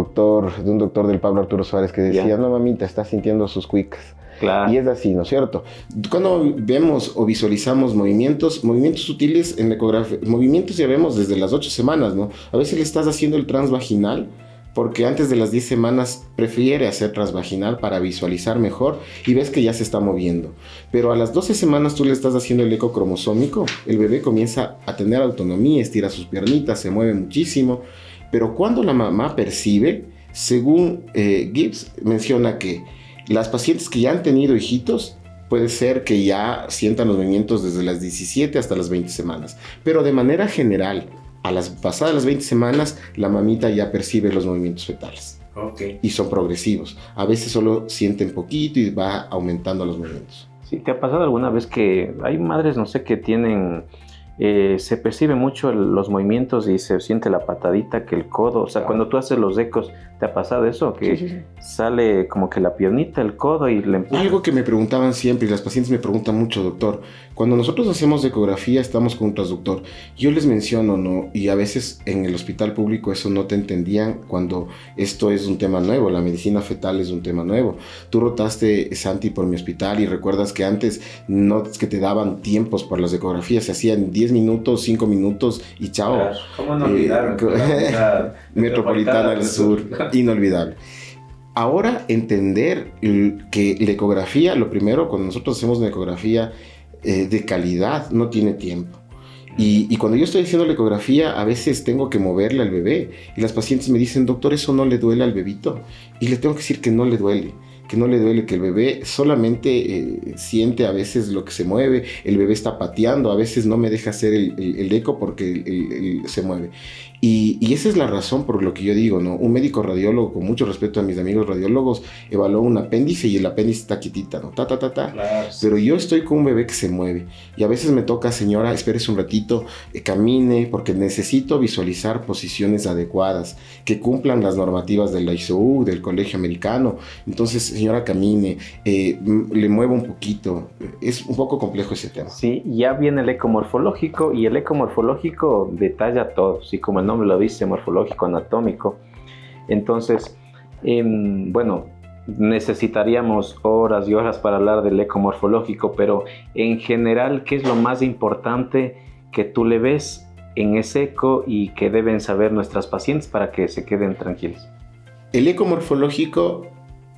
doctor del Pablo Arturo Suárez que decía, no mamita, está sintiendo sus cuicas. Claro. Y es así, ¿no es cierto? Cuando vemos o visualizamos movimientos sutiles en la ecografía, movimientos ya vemos desde las 8 semanas, ¿no? A veces le estás haciendo el transvaginal, porque antes de las 10 semanas prefiere hacer transvaginal para visualizar mejor y ves que ya se está moviendo. Pero a las 12 semanas tú le estás haciendo el eco cromosómico, el bebé comienza a tener autonomía, estira sus piernitas, se mueve muchísimo. Pero cuando la mamá percibe, según Gibbs menciona que las pacientes que ya han tenido hijitos, puede ser que ya sientan los movimientos desde las 17 hasta las 20 semanas. Pero de manera general, pasadas las 20 semanas, la mamita ya percibe los movimientos fetales. Okay. Y son progresivos. A veces solo sienten poquito y va aumentando los movimientos. Sí, ¿te ha pasado alguna vez que hay madres, no sé, que tienen... se percibe mucho los movimientos y se siente la patadita, que el codo, o sea, cuando tú haces los ecos, ¿te ha pasado eso? Que sí. Sale como que la piernita, el codo y le empuja. Algo que me preguntaban siempre y las pacientes me preguntan mucho, doctor, cuando nosotros hacemos ecografía estamos con un transductor, yo les menciono, ¿no? Y a veces en el hospital público eso no te entendían cuando esto es un tema nuevo, la medicina fetal es un tema nuevo. Tú rotaste, Santi, por mi hospital y recuerdas que antes no es que te daban tiempos por las ecografías, se hacían 10 minutos, 5 minutos y chao. Claro. ¿Cómo no olvidar? Metropolitana del Sur, inolvidable. Ahora entender que la ecografía, lo primero, cuando nosotros hacemos una ecografía de calidad, no tiene tiempo. Y cuando yo estoy haciendo la ecografía, a veces tengo que moverle al bebé. Y las pacientes me dicen, doctor, ¿eso no le duele al bebito? Y le tengo que decir que no le duele. Que no le duele, que el bebé solamente siente a veces lo que se mueve, el bebé está pateando, a veces no me deja hacer el eco porque se mueve. Y esa es la razón por lo que yo digo, ¿no? Un médico radiólogo, con mucho respeto a mis amigos radiólogos, evaluó un apéndice y el apéndice está quietita, ¿no? Claro, sí. Pero yo estoy con un bebé que se mueve y a veces me toca, señora, espérese un ratito, camine, porque necesito visualizar posiciones adecuadas, que cumplan las normativas del ISO, del Colegio Americano. Entonces, señora, camine, le muevo un poquito. Es un poco complejo ese tema. Sí, ya viene el eco morfológico y el eco morfológico detalla todo, sí, como el nombre lo dice, morfológico, anatómico. Entonces, bueno, necesitaríamos horas y horas para hablar del eco morfológico, pero en general, ¿qué es lo más importante que tú le ves en ese eco y que deben saber nuestras pacientes para que se queden tranquilos? El eco morfológico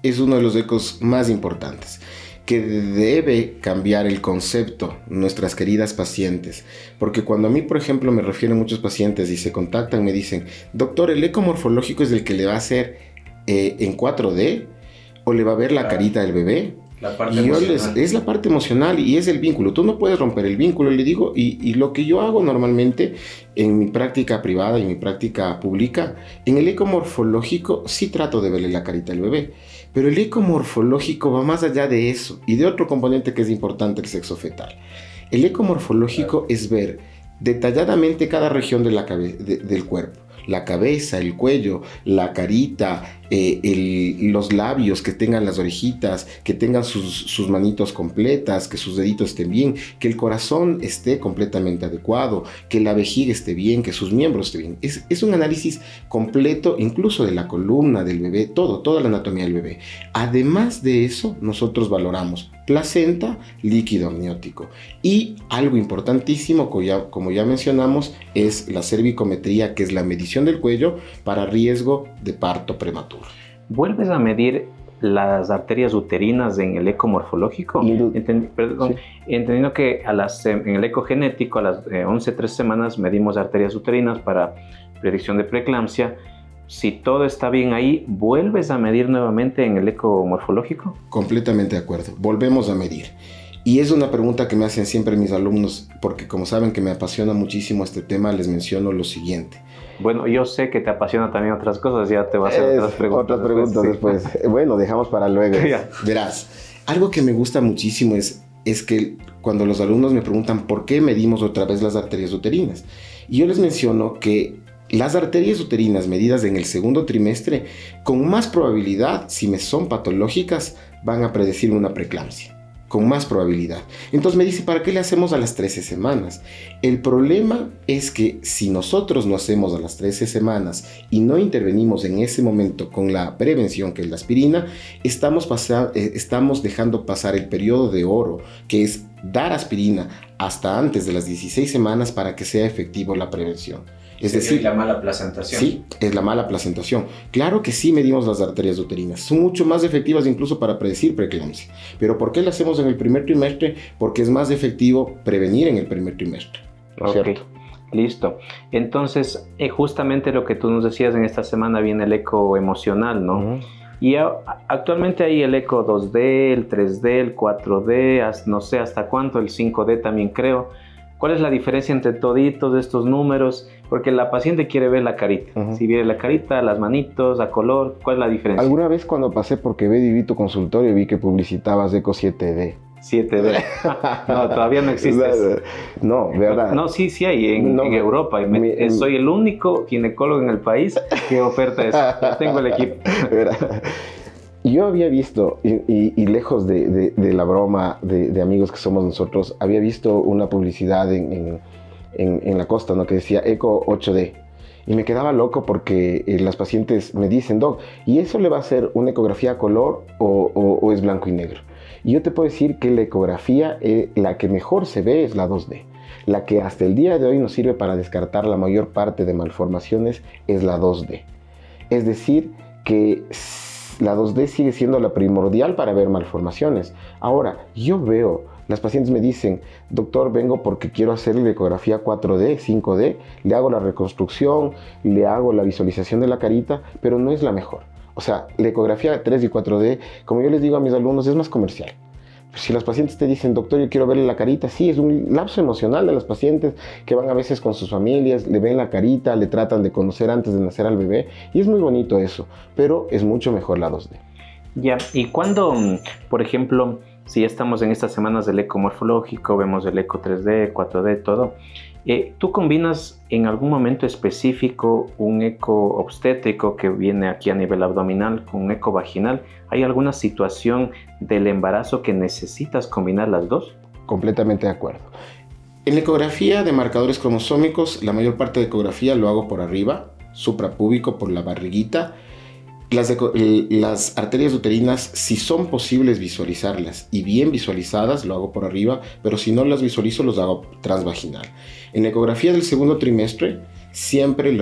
es uno de los ecos más importantes, que debe cambiar el concepto nuestras queridas pacientes, porque cuando a mí, por ejemplo, me refieren muchos pacientes y se contactan, me dicen, doctor, ¿el eco morfológico es el que le va a hacer en 4D o le va a ver la carita del bebé? La parte emocional. Es la parte emocional y es el vínculo. Tú no puedes romper el vínculo, le digo, y lo que yo hago normalmente en mi práctica privada y en mi práctica pública, en el eco morfológico sí trato de verle la carita al bebé, pero el eco morfológico va más allá de eso y de otro componente que es importante, el sexo fetal. El eco morfológico es ver detalladamente cada región de del cuerpo. La cabeza, el cuello, la carita, los labios, que tengan las orejitas, que tengan sus manitos completas, que sus deditos estén bien, que el corazón esté completamente adecuado, que la vejiga esté bien, que sus miembros estén bien. Es un análisis completo, incluso de la columna del bebé, toda la anatomía del bebé. Además de eso, nosotros valoramos placenta, líquido amniótico. Y algo importantísimo, como ya mencionamos, es la cervicometría, que es la medición del cuello para riesgo de parto prematuro. ¿Vuelves a medir las arterias uterinas en el eco morfológico? Entendiendo que en el eco genético a las 11-13 semanas medimos arterias uterinas para predicción de preeclampsia. Si todo está bien ahí, ¿vuelves a medir nuevamente en el eco morfológico? Completamente de acuerdo. Volvemos a medir. Y es una pregunta que me hacen siempre mis alumnos, porque como saben que me apasiona muchísimo este tema, les menciono lo siguiente. Bueno, yo sé que te apasiona también otras cosas, ya te voy a hacer otras preguntas después. Bueno, dejamos para luego. Verás, algo que me gusta muchísimo es que cuando los alumnos me preguntan por qué medimos otra vez las arterias uterinas, y yo les menciono que las arterias uterinas medidas en el segundo trimestre, con más probabilidad, si me son patológicas, van a predecir una preeclampsia. Con más probabilidad. Entonces me dice, ¿para qué le hacemos a las 13 semanas? El problema es que si nosotros no hacemos a las 13 semanas y no intervenimos en ese momento con la prevención, que es la aspirina, estamos dejando pasar el periodo de oro, que es dar aspirina hasta antes de las 16 semanas para que sea efectivo la prevención. Es decir, la mala placentación. Sí, es la mala placentación. Claro que sí medimos las arterias uterinas. Son mucho más efectivas incluso para predecir preeclampsia. Pero ¿por qué lo hacemos en el primer trimestre? Porque es más efectivo prevenir en el primer trimestre. Ok, listo. Entonces, justamente lo que tú nos decías, en esta semana viene el eco emocional, ¿no? Uh-huh. Y actualmente hay el eco 2D, el 3D, el 4D, no sé hasta cuánto, el 5D también creo. ¿Cuál es la diferencia entre toditos estos números? Porque la paciente quiere ver la carita. Uh-huh. Si viene la carita, las manitos, a color, ¿cuál es la diferencia? Alguna vez cuando pasé por Quevedo y vi tu consultorio, vi que publicitabas Eco 7D. 7D. No, todavía no existe. No, ¿verdad? No, sí hay en Europa. Soy el único ginecólogo en el país que oferta eso. Tengo el equipo. Yo había visto, y lejos de la broma de amigos que somos nosotros, había visto una publicidad en la costa, ¿no? Que decía Eco 8D. Y me quedaba loco porque las pacientes me dicen, Doc, ¿y eso le va a hacer una ecografía a color o es blanco y negro? Y yo te puedo decir que la ecografía, la que mejor se ve es la 2D. La que hasta el día de hoy nos sirve para descartar la mayor parte de malformaciones es la 2D. Es decir, que la 2D sigue siendo la primordial para ver malformaciones. Ahora, yo veo, las pacientes me dicen, doctor, vengo porque quiero hacerle la ecografía 4D, 5D, le hago la reconstrucción, le hago la visualización de la carita, pero no es la mejor. O sea, la ecografía 3 y 4D, como yo les digo a mis alumnos, es más comercial. Si las pacientes te dicen, doctor, yo quiero verle la carita, sí, es un lapso emocional de las pacientes que van a veces con sus familias, le ven la carita, le tratan de conocer antes de nacer al bebé, y es muy bonito eso, pero es mucho mejor la 2D. Ya, y cuando, por ejemplo, si ya estamos en estas semanas del eco morfológico, vemos el eco 3D, 4D, todo, ¿tú combinas en algún momento específico un eco obstétrico que viene aquí a nivel abdominal con un eco vaginal? ¿Hay alguna situación del embarazo que necesitas combinar las dos? Completamente de acuerdo. En la ecografía de marcadores cromosómicos, la mayor parte de ecografía lo hago por arriba, suprapúbico, por la barriguita. Las arterias uterinas, si son posibles visualizarlas y bien visualizadas, lo hago por arriba, pero si no las visualizo, los hago transvaginal. En la ecografía del segundo trimestre, siempre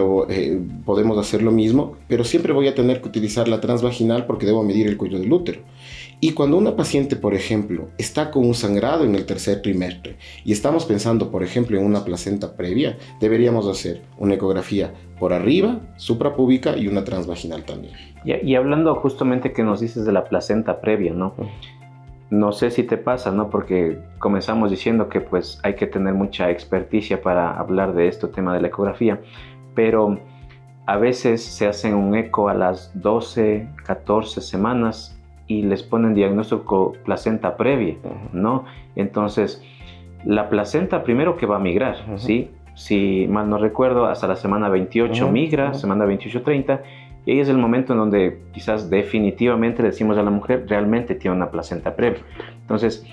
podemos hacer lo mismo, pero siempre voy a tener que utilizar la transvaginal porque debo medir el cuello del útero. Y cuando una paciente, por ejemplo, está con un sangrado en el tercer trimestre y estamos pensando, por ejemplo, en una placenta previa, deberíamos hacer una ecografía por arriba, suprapúbica y una transvaginal también. Y hablando justamente que nos dices de la placenta previa, ¿no? No sé si te pasa, ¿no? Porque comenzamos diciendo que pues hay que tener mucha experticia para hablar de este tema de la ecografía, pero a veces se hacen un eco a las 12, 14 semanas y les ponen diagnóstico placenta previa, ¿no? Entonces, la placenta primero que va a migrar, ¿sí? Si mal no recuerdo, hasta la semana 28 migra, semana 28-30, Y ahí es el momento en donde quizás definitivamente le decimos a la mujer, realmente tiene una placenta previa. Entonces,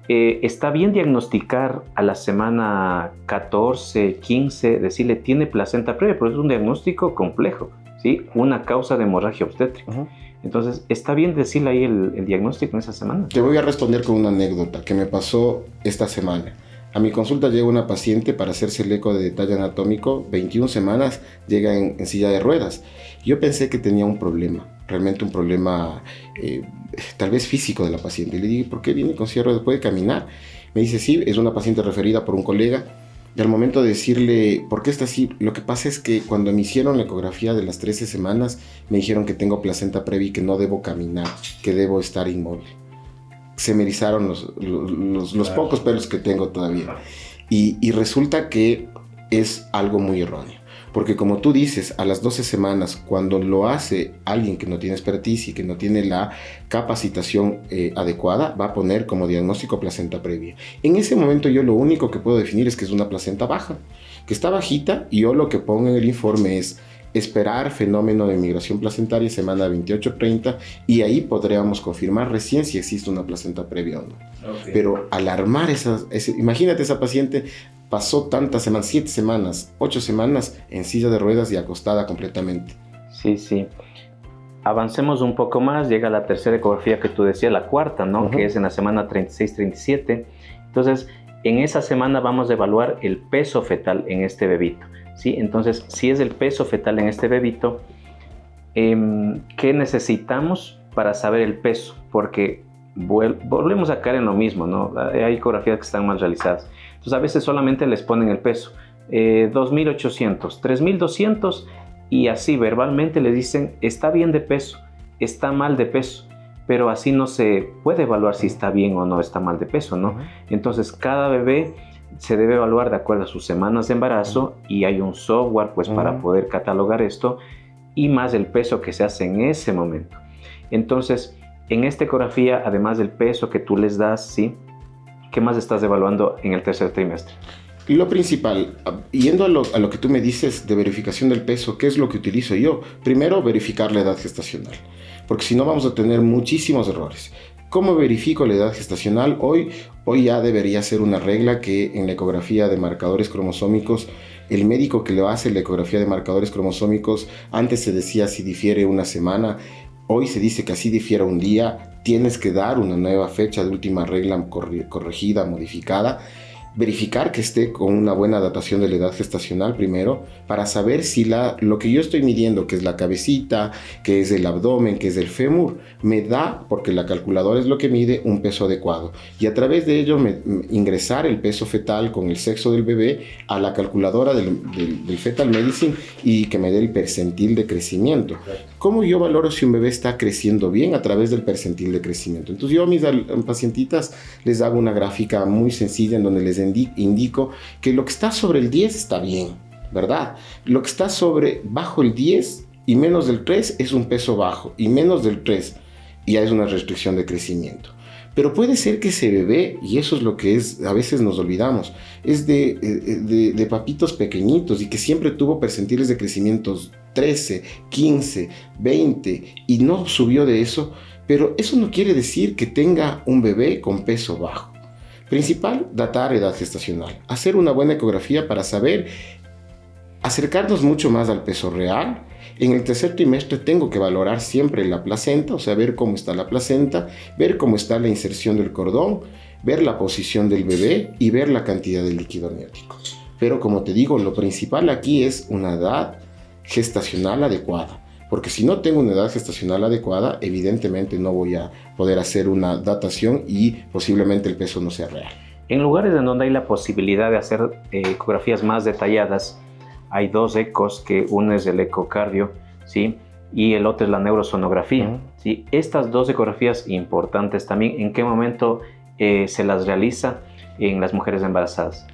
está bien diagnosticar a la semana 14, 15, decirle tiene placenta previa, pero es un diagnóstico complejo, ¿sí? Una causa de hemorragia obstétrica. Uh-huh. Entonces, está bien decirle ahí el diagnóstico en esa semana. Te voy a responder con una anécdota que me pasó esta semana. A mi consulta llega una paciente para hacerse el eco de detalle anatómico, 21 semanas, llega en silla de ruedas. Yo pensé que tenía un problema, realmente un problema tal vez físico de la paciente. Y le dije, ¿por qué viene con silla de ruedas? ¿Puede caminar? Me dice, sí, es una paciente referida por un colega. Y al momento de decirle, ¿por qué está así? Lo que pasa es que cuando me hicieron la ecografía de las 13 semanas, me dijeron que tengo placenta previa y que no debo caminar, que debo estar inmóvil. Se me erizaron los pocos pelos que tengo todavía. Y resulta que es algo muy erróneo. Porque como tú dices, a las 12 semanas, cuando lo hace alguien que no tiene expertise y que no tiene la capacitación adecuada, va a poner como diagnóstico placenta previa. En ese momento yo lo único que puedo definir es que es una placenta baja, que está bajita, y yo lo que pongo en el informe es esperar fenómeno de migración placentaria semana 28-30, y ahí podríamos confirmar recién si existe una placenta previa o no. Okay. Pero alarmar imagínate esa paciente pasó tantas semanas, 7 semanas, 8 semanas en silla de ruedas y acostada completamente. Sí, sí. Avancemos un poco más, llega la tercera ecografía que tú decías, la cuarta, ¿no? Uh-huh. Que es en la semana 36-37. Entonces, en esa semana vamos a evaluar el peso fetal en este bebito. ¿Sí? Entonces, si es el peso fetal en este bebito, ¿qué necesitamos para saber el peso? Porque volvemos a caer en lo mismo, ¿no? Hay ecografías que están mal realizadas. Entonces, a veces solamente les ponen el peso, 2.800, 3.200, y así verbalmente les dicen, está bien de peso, está mal de peso, pero así no se puede evaluar si está bien o no está mal de peso, ¿no? Entonces, cada bebé se debe evaluar de acuerdo a sus semanas de embarazo, y hay un software pues para poder catalogar esto, y más el peso que se hace en ese momento. Entonces, en esta ecografía, además del peso que tú les das, ¿sí? ¿Qué más estás evaluando en el tercer trimestre? Lo principal, yendo a lo que tú me dices de verificación del peso, ¿qué es lo que utilizo yo? Primero, verificar la edad gestacional, porque si no vamos a tener muchísimos errores. ¿Cómo verifico la edad gestacional? Hoy ya debería ser una regla que en la ecografía de marcadores cromosómicos, el médico que le hace la ecografía de marcadores cromosómicos, antes se decía si difiere una semana, hoy se dice que así difiera un día, tienes que dar una nueva fecha de última regla corregida, modificada. Verificar que esté con una buena datación de la edad gestacional primero, para saber si lo que yo estoy midiendo, que es la cabecita, que es el abdomen, que es el fémur, me da, porque la calculadora es lo que mide, un peso adecuado. Y a través de ello ingresar el peso fetal con el sexo del bebé a la calculadora del Fetal Medicine, y que me dé el percentil de crecimiento. ¿Cómo yo valoro si un bebé está creciendo bien? A través del percentil de crecimiento. Entonces yo a mis pacientitas les hago una gráfica muy sencilla en donde les indico que lo que está sobre el 10 está bien, ¿verdad? Lo que está bajo el 10 y menos del 3 es un peso bajo, y menos del 3 ya es una restricción de crecimiento. Pero puede ser que ese bebé, y eso es lo que es, a veces nos olvidamos, es de papitos pequeñitos, y que siempre tuvo percentiles de crecimientos 13, 15, 20, y no subió de eso, pero eso no quiere decir que tenga un bebé con peso bajo. Principal, datar edad gestacional. Hacer una buena ecografía para saber, acercarnos mucho más al peso real. En el tercer trimestre tengo que valorar siempre la placenta, o sea, ver cómo está la placenta, ver cómo está la inserción del cordón, ver la posición del bebé y ver la cantidad de líquido amniótico. Pero como te digo, lo principal aquí es una edad gestacional adecuada. Porque si no tengo una edad gestacional adecuada, evidentemente no voy a poder hacer una datación y posiblemente el peso no sea real. En lugares en donde hay la posibilidad de hacer ecografías más detalladas, hay 2 ecos, que uno es el ecocardio, ¿sí? Y el otro es la neurosonografía, ¿sí? Estas 2 ecografías importantes también, ¿en qué momento se las realiza en las mujeres embarazadas?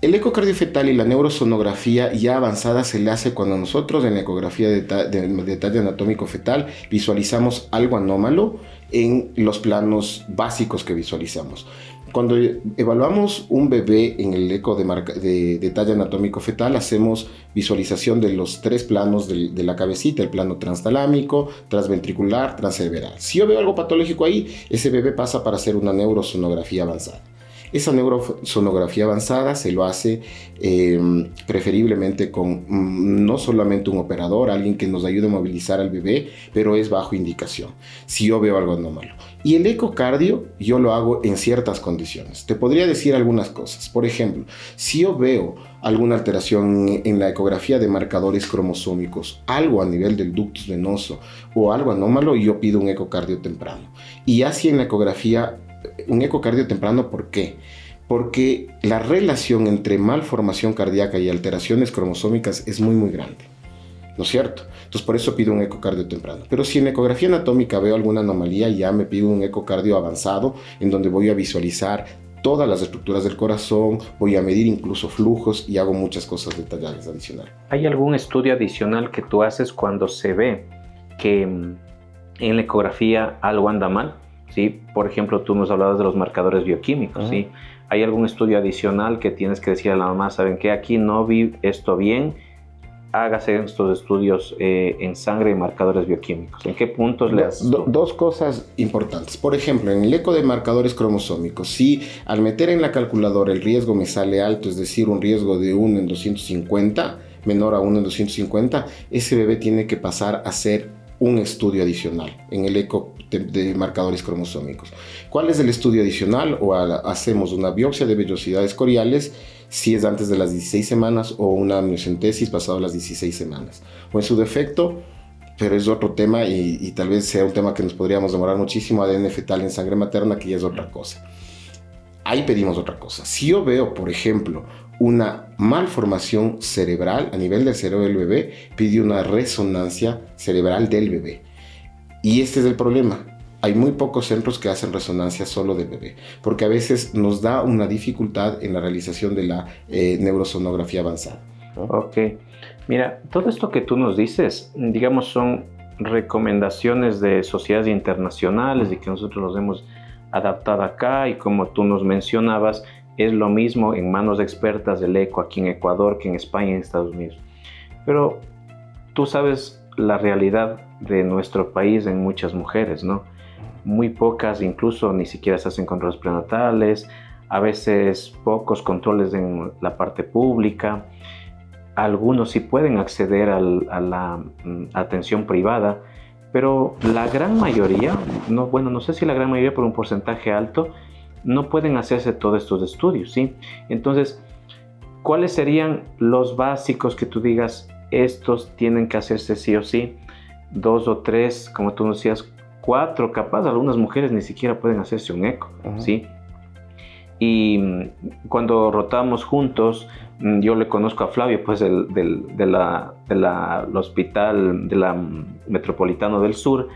El ecocardio fetal y la neurosonografía ya avanzada se le hace cuando nosotros en la ecografía de detalle anatómico fetal visualizamos algo anómalo en los planos básicos que visualizamos. Cuando evaluamos un bebé en el eco de detalle anatómico fetal, hacemos visualización de los 3 planos de la cabecita, el plano transtalámico, transventricular, transcerebral. Si yo veo algo patológico ahí, ese bebé pasa para hacer una neurosonografía avanzada. Esa neurosonografía avanzada se lo hace preferiblemente con no solamente un operador, alguien que nos ayude a movilizar al bebé, pero es bajo indicación, si yo veo algo anómalo. Y el ecocardio yo lo hago en ciertas condiciones. Te podría decir algunas cosas. Por ejemplo, si yo veo alguna alteración en la ecografía de marcadores cromosómicos, algo a nivel del ductus venoso o algo anómalo, yo pido un ecocardio temprano. Y así en la ecografía, un ecocardio temprano, ¿por qué? Porque la relación entre malformación cardíaca y alteraciones cromosómicas es muy grande, ¿no es cierto? Entonces por eso pido un ecocardio temprano. Pero si en ecografía anatómica veo alguna anomalía, ya me pido un ecocardio avanzado en donde voy a visualizar todas las estructuras del corazón, voy a medir incluso flujos y hago muchas cosas detalladas adicionales. ¿Hay algún estudio adicional que tú haces cuando se ve que en la ecografía algo anda mal? ¿Sí? Por ejemplo, tú nos hablabas de los marcadores bioquímicos, ¿sí? ¿Hay algún estudio adicional que tienes que decir a la mamá, saben que aquí no vi esto bien, hágase estos estudios en sangre y marcadores bioquímicos? ¿En qué puntos le haces? Dos cosas importantes. Por ejemplo, en el eco de marcadores cromosómicos, si al meter en la calculadora el riesgo me sale alto, es decir, un riesgo de 1 en 250, menor a 1 en 250, ese bebé tiene que pasar a ser un estudio adicional en el eco de marcadores cromosómicos. ¿Cuál es el estudio adicional? O hacemos una biopsia de vellosidades coriales si es antes de las 16 semanas o una amniocentesis pasado las 16 semanas. O en su defecto, pero es otro tema y tal vez sea un tema que nos podríamos demorar muchísimo, ADN fetal en sangre materna, que ya es otra cosa. Ahí pedimos otra cosa. Si yo veo, por ejemplo, una malformación cerebral a nivel del cerebro del bebé, pide una resonancia cerebral del bebé. Y este es el problema. Hay muy pocos centros que hacen resonancia solo del bebé, porque a veces nos da una dificultad en la realización de la neurosonografía avanzada. Ok. Mira, todo esto que tú nos dices, digamos, son recomendaciones de sociedades internacionales y que nosotros los hemos adaptado acá, y como tú nos mencionabas, es lo mismo en manos de expertas del eco aquí en Ecuador que en España y en Estados Unidos. Pero tú sabes la realidad de nuestro país en muchas mujeres, ¿no? Muy pocas incluso ni siquiera se hacen controles prenatales, a veces pocos controles en la parte pública. Algunos sí pueden acceder a la atención privada, pero la gran mayoría, no sé si la gran mayoría, pero un porcentaje alto, no pueden hacerse todos estos estudios, ¿sí? Entonces, ¿cuáles serían los básicos que tú digas, estos tienen que hacerse sí o sí? 2 o 3, como tú decías, 4, capaz, algunas mujeres ni siquiera pueden hacerse un eco, ¿sí? Y cuando rotamos juntos, yo le conozco a Flavio, pues del hospital de la Metropolitano del Sur,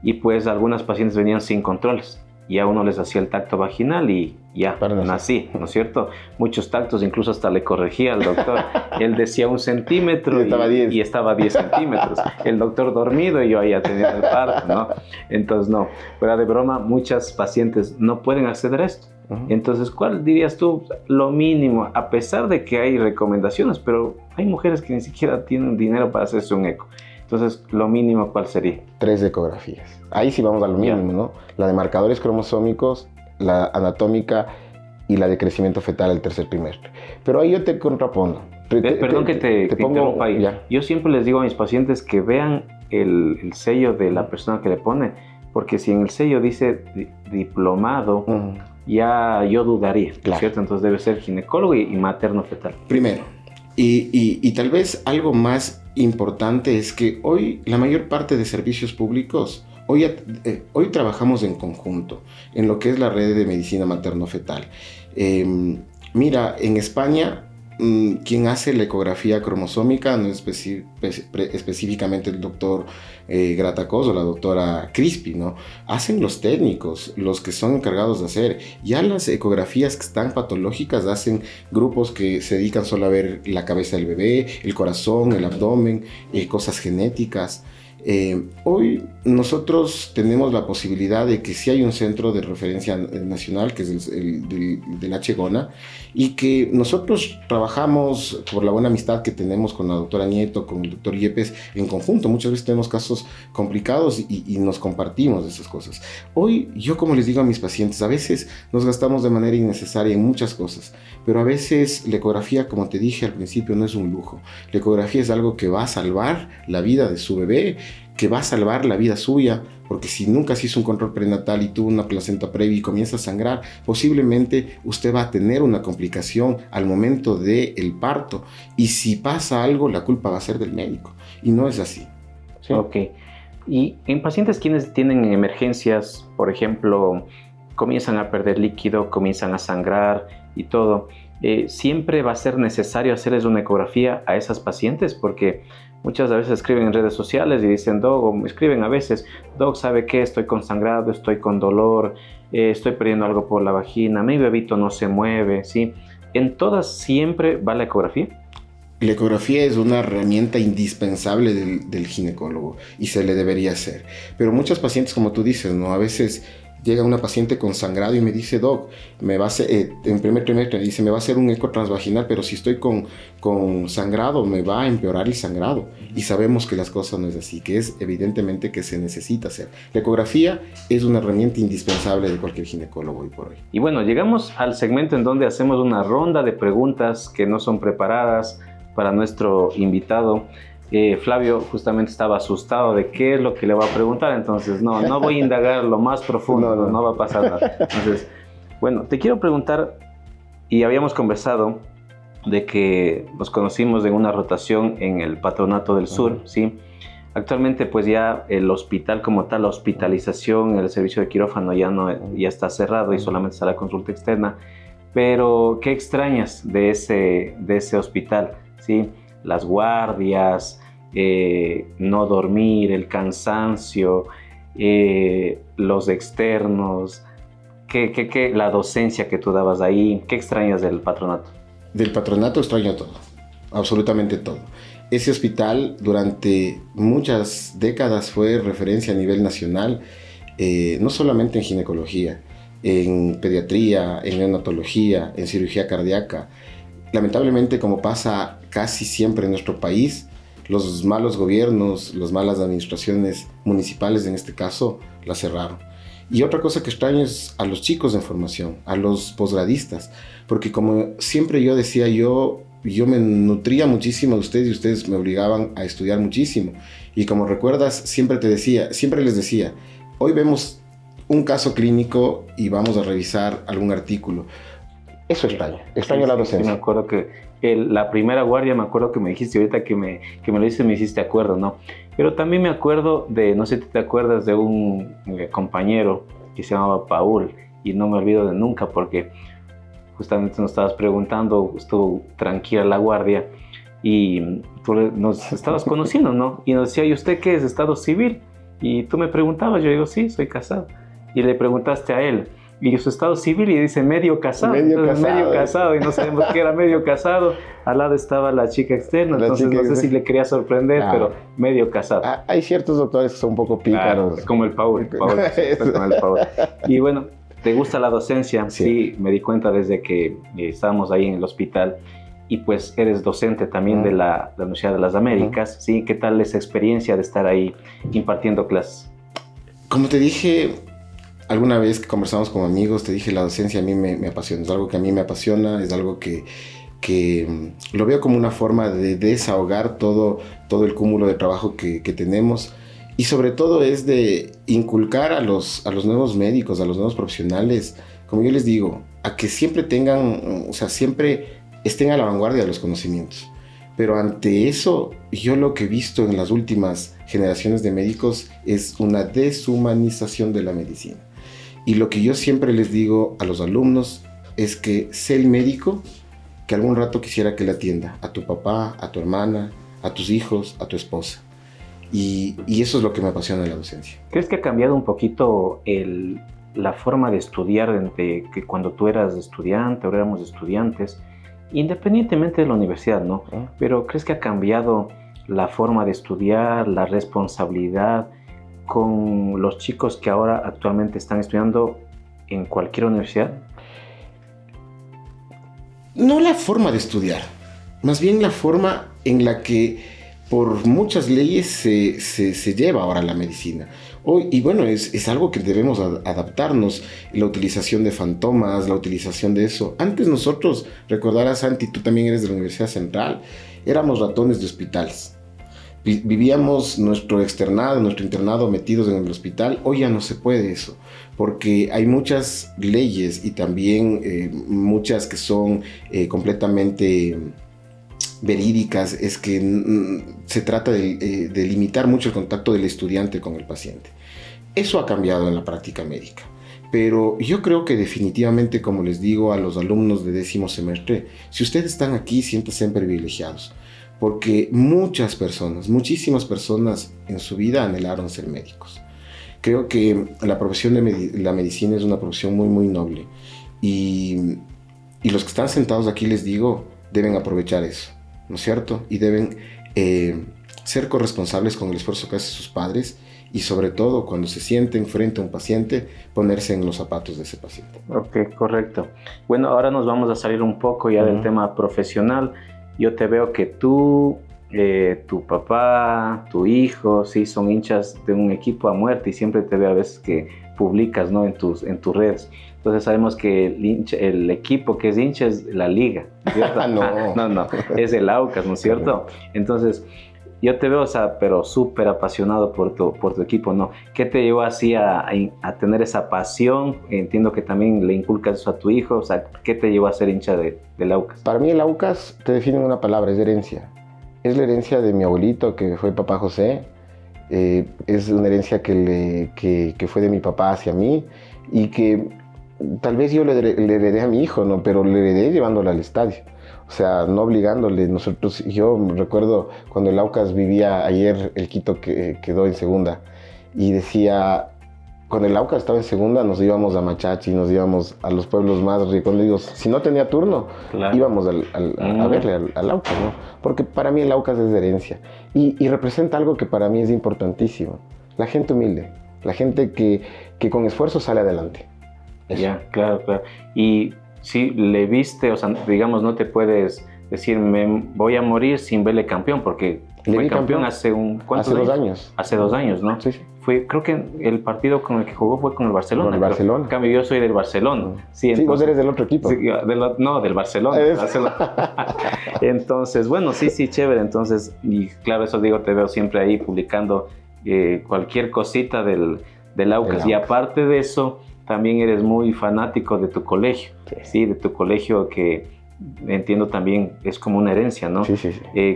y pues algunas pacientes venían sin controles. Y a uno les hacía el tacto vaginal y ya, nací, ¿no es cierto? Muchos tactos, incluso hasta le corregía al doctor. Él decía 1 centímetro y estaba 10 centímetros. El doctor dormido y yo ahí atendiendo el parto, ¿no? Entonces, no, fuera de broma, muchas pacientes no pueden acceder a esto. Entonces, ¿cuál dirías tú lo mínimo? A pesar de que hay recomendaciones, pero hay mujeres que ni siquiera tienen dinero para hacerse un eco. Entonces, lo mínimo, ¿cuál sería? 3 ecografías. Ahí sí vamos a lo mínimo, ¿no? La de marcadores cromosómicos, la anatómica y la de crecimiento fetal el tercer trimestre. Pero ahí yo te contrapongo. Perdón que te interrumpa ahí. Yo siempre les digo a mis pacientes que vean el sello de la persona que le pone, porque si en el sello dice diplomado, ya yo dudaría, claro, ¿cierto? Entonces debe ser ginecólogo y materno fetal. Primero, y tal vez algo más importante es que hoy la mayor parte de servicios públicos, hoy trabajamos en conjunto en lo que es la red de medicina materno-fetal. Mira, en España, quien hace la ecografía cromosómica no es específicamente el doctor Gratacos o la doctora Crispi, ¿no? Hacen los técnicos, los que son encargados de hacer. Ya las ecografías que están patológicas hacen grupos que se dedican solo a ver la cabeza del bebé, el corazón, el abdomen, cosas genéticas. Hoy nosotros tenemos la posibilidad de que sí hay un centro de referencia nacional, que es del H-GONA, y que nosotros trabajamos por la buena amistad que tenemos con la doctora Nieto, con el doctor Yepes, en conjunto. Muchas veces tenemos casos complicados y nos compartimos de esas cosas. Hoy, yo como les digo a mis pacientes, a veces nos gastamos de manera innecesaria en muchas cosas, pero a veces la ecografía, como te dije al principio, no es un lujo. La ecografía es algo que va a salvar la vida de su bebé, que va a salvar la vida suya, porque si nunca se hizo un control prenatal y tuvo una placenta previa y comienza a sangrar, posiblemente usted va a tener una complicación al momento del parto, y si pasa algo, la culpa va a ser del médico, y no es así. ¿Sí? Ok. Y en pacientes quienes tienen emergencias, por ejemplo, comienzan a perder líquido, comienzan a sangrar y todo, ¿siempre va a ser necesario hacerles una ecografía a esas pacientes? Porque muchas veces escriben en redes sociales y dicen, Doc, o me escriben a veces, Doc, ¿sabe qué? Estoy con sangrado, estoy con dolor, estoy perdiendo algo por la vagina, mi bebito no se mueve, ¿sí? ¿En todas siempre va la ecografía? La ecografía es una herramienta indispensable del ginecólogo y se le debería hacer. Pero muchos pacientes, como tú dices, ¿no? A veces llega una paciente con sangrado y me dice, Doc, me va a hacer, en primer trimestre dice, me va a hacer un eco transvaginal, pero si estoy con sangrado, me va a empeorar el sangrado. Y sabemos que las cosas no es así, que es evidentemente que se necesita hacer. La ecografía es una herramienta indispensable de cualquier ginecólogo hoy por hoy. Y bueno, llegamos al segmento en donde hacemos una ronda de preguntas que no son preparadas para nuestro invitado. Flavio justamente estaba asustado de qué es lo que le va a preguntar, entonces no voy a indagar lo más profundo, no va a pasar nada. Entonces, bueno, te quiero preguntar, y habíamos conversado de que nos conocimos en una rotación en el Patronato del Sur, ¿sí? Actualmente pues ya el hospital como tal, la hospitalización, el servicio de quirófano ya está cerrado y solamente está la consulta externa, pero ¿qué extrañas de ese hospital? ¿Sí? Las guardias, no dormir, el cansancio, los externos, la docencia que tú dabas ahí, ¿qué extrañas del patronato? Del patronato extraño todo, absolutamente todo. Ese hospital durante muchas décadas fue referencia a nivel nacional, no solamente en ginecología, en pediatría, en neonatología, en cirugía cardíaca. Lamentablemente, como pasa casi siempre en nuestro país, los malos gobiernos, las malas administraciones municipales en este caso, la cerraron. Y otra cosa que extraño es a los chicos de formación, a los posgradistas, porque como siempre yo decía, yo me nutría muchísimo de ustedes y ustedes me obligaban a estudiar muchísimo. Y como recuerdas, siempre les decía, hoy vemos un caso clínico y vamos a revisar algún artículo. Eso extraño la docencia. Sí, me acuerdo que la primera guardia, me acuerdo que me dijiste ahorita que me lo dices, me hiciste acuerdo, ¿no? Pero también me acuerdo no sé si te acuerdas de un compañero que se llamaba Paul, y no me olvido de nunca porque justamente nos estabas preguntando, estuvo tranquila la guardia y tú nos estabas conociendo, ¿no? Y nos decía, ¿y usted qué es? ¿Estado civil? Y tú me preguntabas, yo digo, sí, soy casado. Y le preguntaste a él, y su estado civil, y dice medio casado. Medio casado, y no sabemos qué era medio casado. Al lado estaba la chica externa, entonces no sé si le quería sorprender, pero medio casado. Hay ciertos doctores que son un poco pícaros. Como el Paul. Y bueno, ¿te gusta la docencia? Sí, me di cuenta desde que estábamos ahí en el hospital. Y pues eres docente también de la Universidad de las Américas, ¿sí? ¿Qué tal esa experiencia de estar ahí impartiendo clases? Como te dije alguna vez que conversamos como amigos, te dije, la docencia a mí me apasiona, es algo que a mí me apasiona, es algo que lo veo como una forma de desahogar todo el cúmulo de trabajo que tenemos, y sobre todo es de inculcar a los nuevos médicos, a los nuevos profesionales, como yo les digo, a que siempre siempre estén a la vanguardia de los conocimientos. Pero ante eso, yo lo que he visto en las últimas generaciones de médicos es una deshumanización de la medicina. Y lo que yo siempre les digo a los alumnos es que sé el médico que algún rato quisiera que le atienda a tu papá, a tu hermana, a tus hijos, a tu esposa. Y eso es lo que me apasiona de la docencia. ¿Crees que ha cambiado un poquito la forma de estudiar entre que cuando tú eras estudiante, ahora éramos estudiantes, independientemente de la universidad, ¿no? Pero ¿crees que ha cambiado la forma de estudiar, la responsabilidad con los chicos que ahora actualmente están estudiando en cualquier universidad? No la forma de estudiar, más bien la forma en la que por muchas leyes se lleva ahora la medicina. Hoy, y bueno, es algo que debemos adaptarnos, la utilización de fantomas, la utilización de eso. Antes nosotros, recordarás, Santi, tú también eres de la Universidad Central, éramos ratones de hospitales. Vivíamos nuestro internado metidos en el hospital. Hoy ya no se puede eso, porque hay muchas leyes y también muchas que son completamente verídicas. Es que se trata de limitar mucho el contacto del estudiante con el paciente. Eso ha cambiado en la práctica médica. Pero yo creo que definitivamente, como les digo a los alumnos de 10º semestre, si ustedes están aquí, siéntanse privilegiados. Porque muchísimas personas en su vida anhelaron ser médicos. Creo que la profesión de la medicina es una profesión muy, muy noble. Y los que están sentados aquí, les digo, deben aprovechar eso, ¿no es cierto? Y deben ser corresponsables con el esfuerzo que hacen sus padres y sobre todo cuando se sienten frente a un paciente, ponerse en los zapatos de ese paciente. Ok, correcto. Bueno, ahora nos vamos a salir un poco ya del tema profesional. Yo te veo que tú, tu papá, tu hijo, sí, son hinchas de un equipo a muerte y siempre te veo a veces que publicas, ¿no? en tus redes. Entonces sabemos que el equipo que es hincha es la liga, ¿cierto? No, es el Aucas, ¿no es cierto? Entonces yo te veo, o sea, pero súper apasionado por tu equipo, ¿no? ¿Qué te llevó así a tener esa pasión? Entiendo que también le inculcas eso a tu hijo, o sea, ¿qué te llevó a ser hincha del Aucas? Para mí el Aucas te define en una palabra, es herencia. Es la herencia de mi abuelito, que fue papá José. Es una herencia que fue de mi papá hacia mí y que tal vez yo le heredé a mi hijo, ¿no? Pero le heredé llevándolo al estadio. O sea, no obligándole. Yo recuerdo cuando el Aucas vivía ayer, el Quito que quedó en segunda, y decía, cuando el Aucas estaba en segunda, nos íbamos a Machachi, nos íbamos a los pueblos más reconocidos. Si no tenía turno, claro, íbamos a verle al Aucas, ¿no? Porque para mí el Aucas es de herencia y representa algo que para mí es importantísimo. La gente humilde, la gente que con esfuerzo sale adelante. Eso. Ya, claro. Y si le viste, o sea, digamos, no te puedes decir, me voy a morir sin verle campeón, porque fue campeón hace 2 años. Hace 2 años, ¿no? Sí. Creo que el partido con el que jugó fue con el Barcelona. Con el Barcelona. En cambio, yo soy del Barcelona. Sí, entonces, vos eres del otro equipo. Sí, del Barcelona. Entonces, bueno, sí, chévere. Entonces, y claro, eso digo, te veo siempre ahí publicando cualquier cosita del Aucas. Y aparte de eso, también eres muy fanático de tu colegio. Sí, de tu colegio que entiendo también es como una herencia, ¿no? Sí.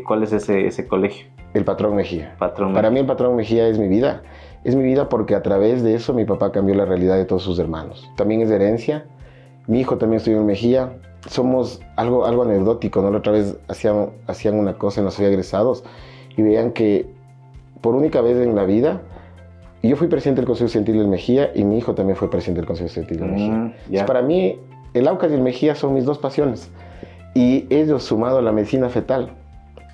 ¿Cuál es ese colegio? El Patrón Mejía. Para mí el Patrón Mejía es mi vida. Es mi vida porque a través de eso mi papá cambió la realidad de todos sus hermanos. También es de herencia. Mi hijo también estudió en Mejía. Somos algo anecdótico, ¿no? La otra vez hacían una cosa en los egresados y veían que por única vez en la vida, yo fui presidente del Consejo Estudiantil del Mejía y mi hijo también fue presidente del Consejo Estudiantil del Mejía. Entonces, para mí, el Aucas y el Mejía son mis dos pasiones. Y ellos sumado a la medicina fetal.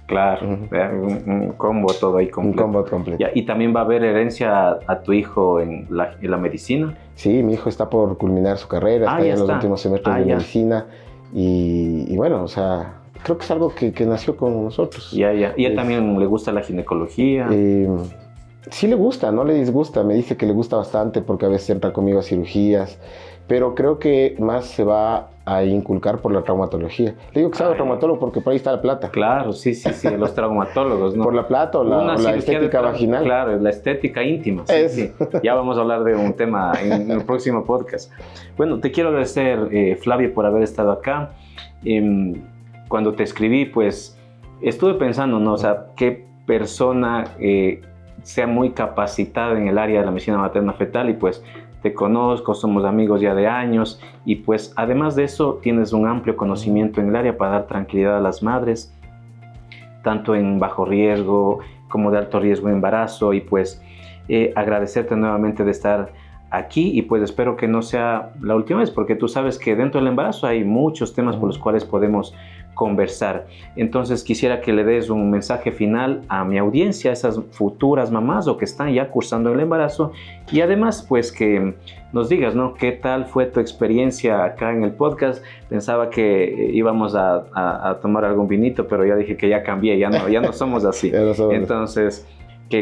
Claro, un combo todo ahí completo. Un combo completo. ¿Y también va a haber herencia a tu hijo en la medicina? Sí, mi hijo está por culminar su carrera, está ya en los últimos semestres de medicina. Y bueno, o sea, creo que es algo que nació con nosotros. ¿Y a él también le gusta la ginecología? Sí le gusta, no le disgusta. Me dice que le gusta bastante porque a veces entra conmigo a cirugías. Pero creo que más se va a inculcar por la traumatología. Le digo que sea traumatólogo porque por ahí está la plata. Claro, sí, los traumatólogos, ¿no? Por la plata o la estética vaginal. Claro, la estética íntima. Sí. Ya vamos a hablar de un tema en el próximo podcast. Bueno, te quiero agradecer, Flavio, por haber estado acá. Cuando te escribí, pues, estuve pensando, ¿no? O sea, qué persona sea muy capacitada en el área de la medicina materna fetal y pues te conozco, somos amigos ya de años y pues además de eso tienes un amplio conocimiento en el área para dar tranquilidad a las madres, tanto en bajo riesgo como de alto riesgo de embarazo y pues agradecerte nuevamente de estar aquí y pues espero que no sea la última vez porque tú sabes que dentro del embarazo hay muchos temas por los cuales podemos conversar. Entonces quisiera que le des un mensaje final a mi audiencia, a esas futuras mamás o que están ya cursando el embarazo, y además pues que nos digas, ¿no? ¿Qué tal fue tu experiencia acá en el podcast? Pensaba que íbamos a tomar algún vinito, pero ya dije que ya cambié, ya no somos así. Ya no somos. Entonces,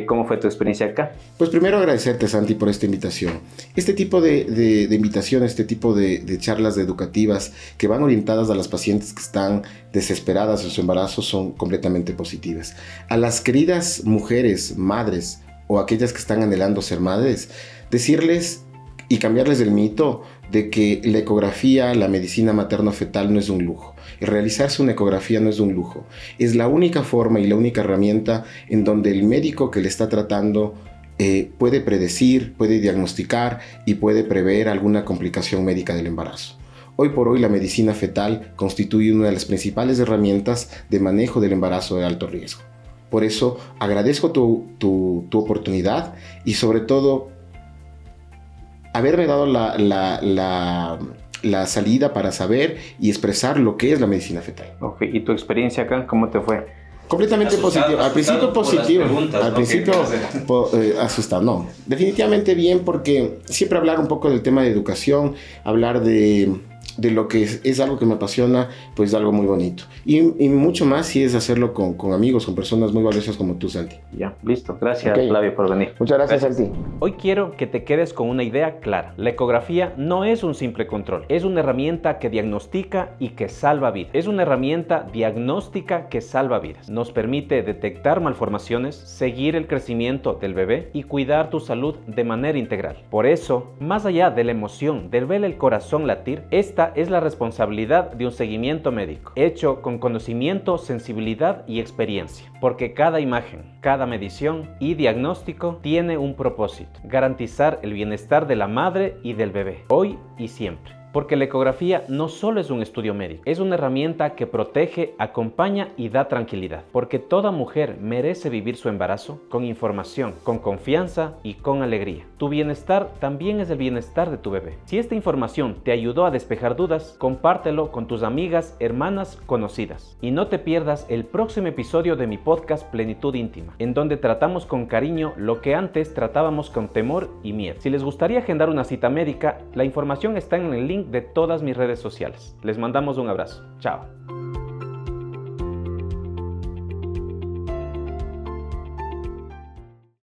¿cómo fue tu experiencia acá? Pues primero agradecerte, Santi, por esta invitación. Este tipo de invitaciones, este tipo de charlas educativas que van orientadas a las pacientes que están desesperadas en su embarazo son completamente positivas. A las queridas mujeres, madres o aquellas que están anhelando ser madres, decirles y cambiarles el mito de que la ecografía, la medicina materno-fetal no es un lujo. El realizarse una ecografía no es un lujo. Es la única forma y la única herramienta en donde el médico que le está tratando puede predecir, puede diagnosticar y puede prever alguna complicación médica del embarazo. Hoy por hoy la medicina fetal constituye una de las principales herramientas de manejo del embarazo de alto riesgo. Por eso agradezco tu oportunidad y sobre todo haberme dado la salida para saber y expresar lo que es la medicina fetal. Ok, ¿y tu experiencia acá cómo te fue? Completamente positivo. Al principio positivo. Al principio asustado. No, definitivamente bien, porque siempre hablar un poco del tema de educación, hablar de lo que es algo que me apasiona, pues es algo muy bonito. Y mucho más si es hacerlo con amigos, con personas muy valiosas como tú, Santi. Ya, listo. Gracias, Ok. Flavio, por venir. Muchas gracias, Santi. Hoy quiero que te quedes con una idea clara. La ecografía no es un simple control. Es una herramienta que diagnostica y que salva vidas. Es una herramienta diagnóstica que salva vidas. Nos permite detectar malformaciones, seguir el crecimiento del bebé y cuidar tu salud de manera integral. Por eso, más allá de la emoción de ver el corazón latir, esta es la responsabilidad de un seguimiento médico, hecho con conocimiento, sensibilidad y experiencia. Porque cada imagen, cada medición y diagnóstico tiene un propósito: garantizar el bienestar de la madre y del bebé, hoy y siempre. Porque la ecografía no solo es un estudio médico, es una herramienta que protege, acompaña y da tranquilidad. Porque toda mujer merece vivir su embarazo con información, con confianza y con alegría. Tu bienestar también es el bienestar de tu bebé. Si esta información te ayudó a despejar dudas, compártelo con tus amigas, hermanas, conocidas. Y no te pierdas el próximo episodio de mi podcast Plenitud Íntima, en donde tratamos con cariño lo que antes tratábamos con temor y miedo. Si les gustaría agendar una cita médica, la información está en el link de todas mis redes sociales. Les mandamos un abrazo. Chao.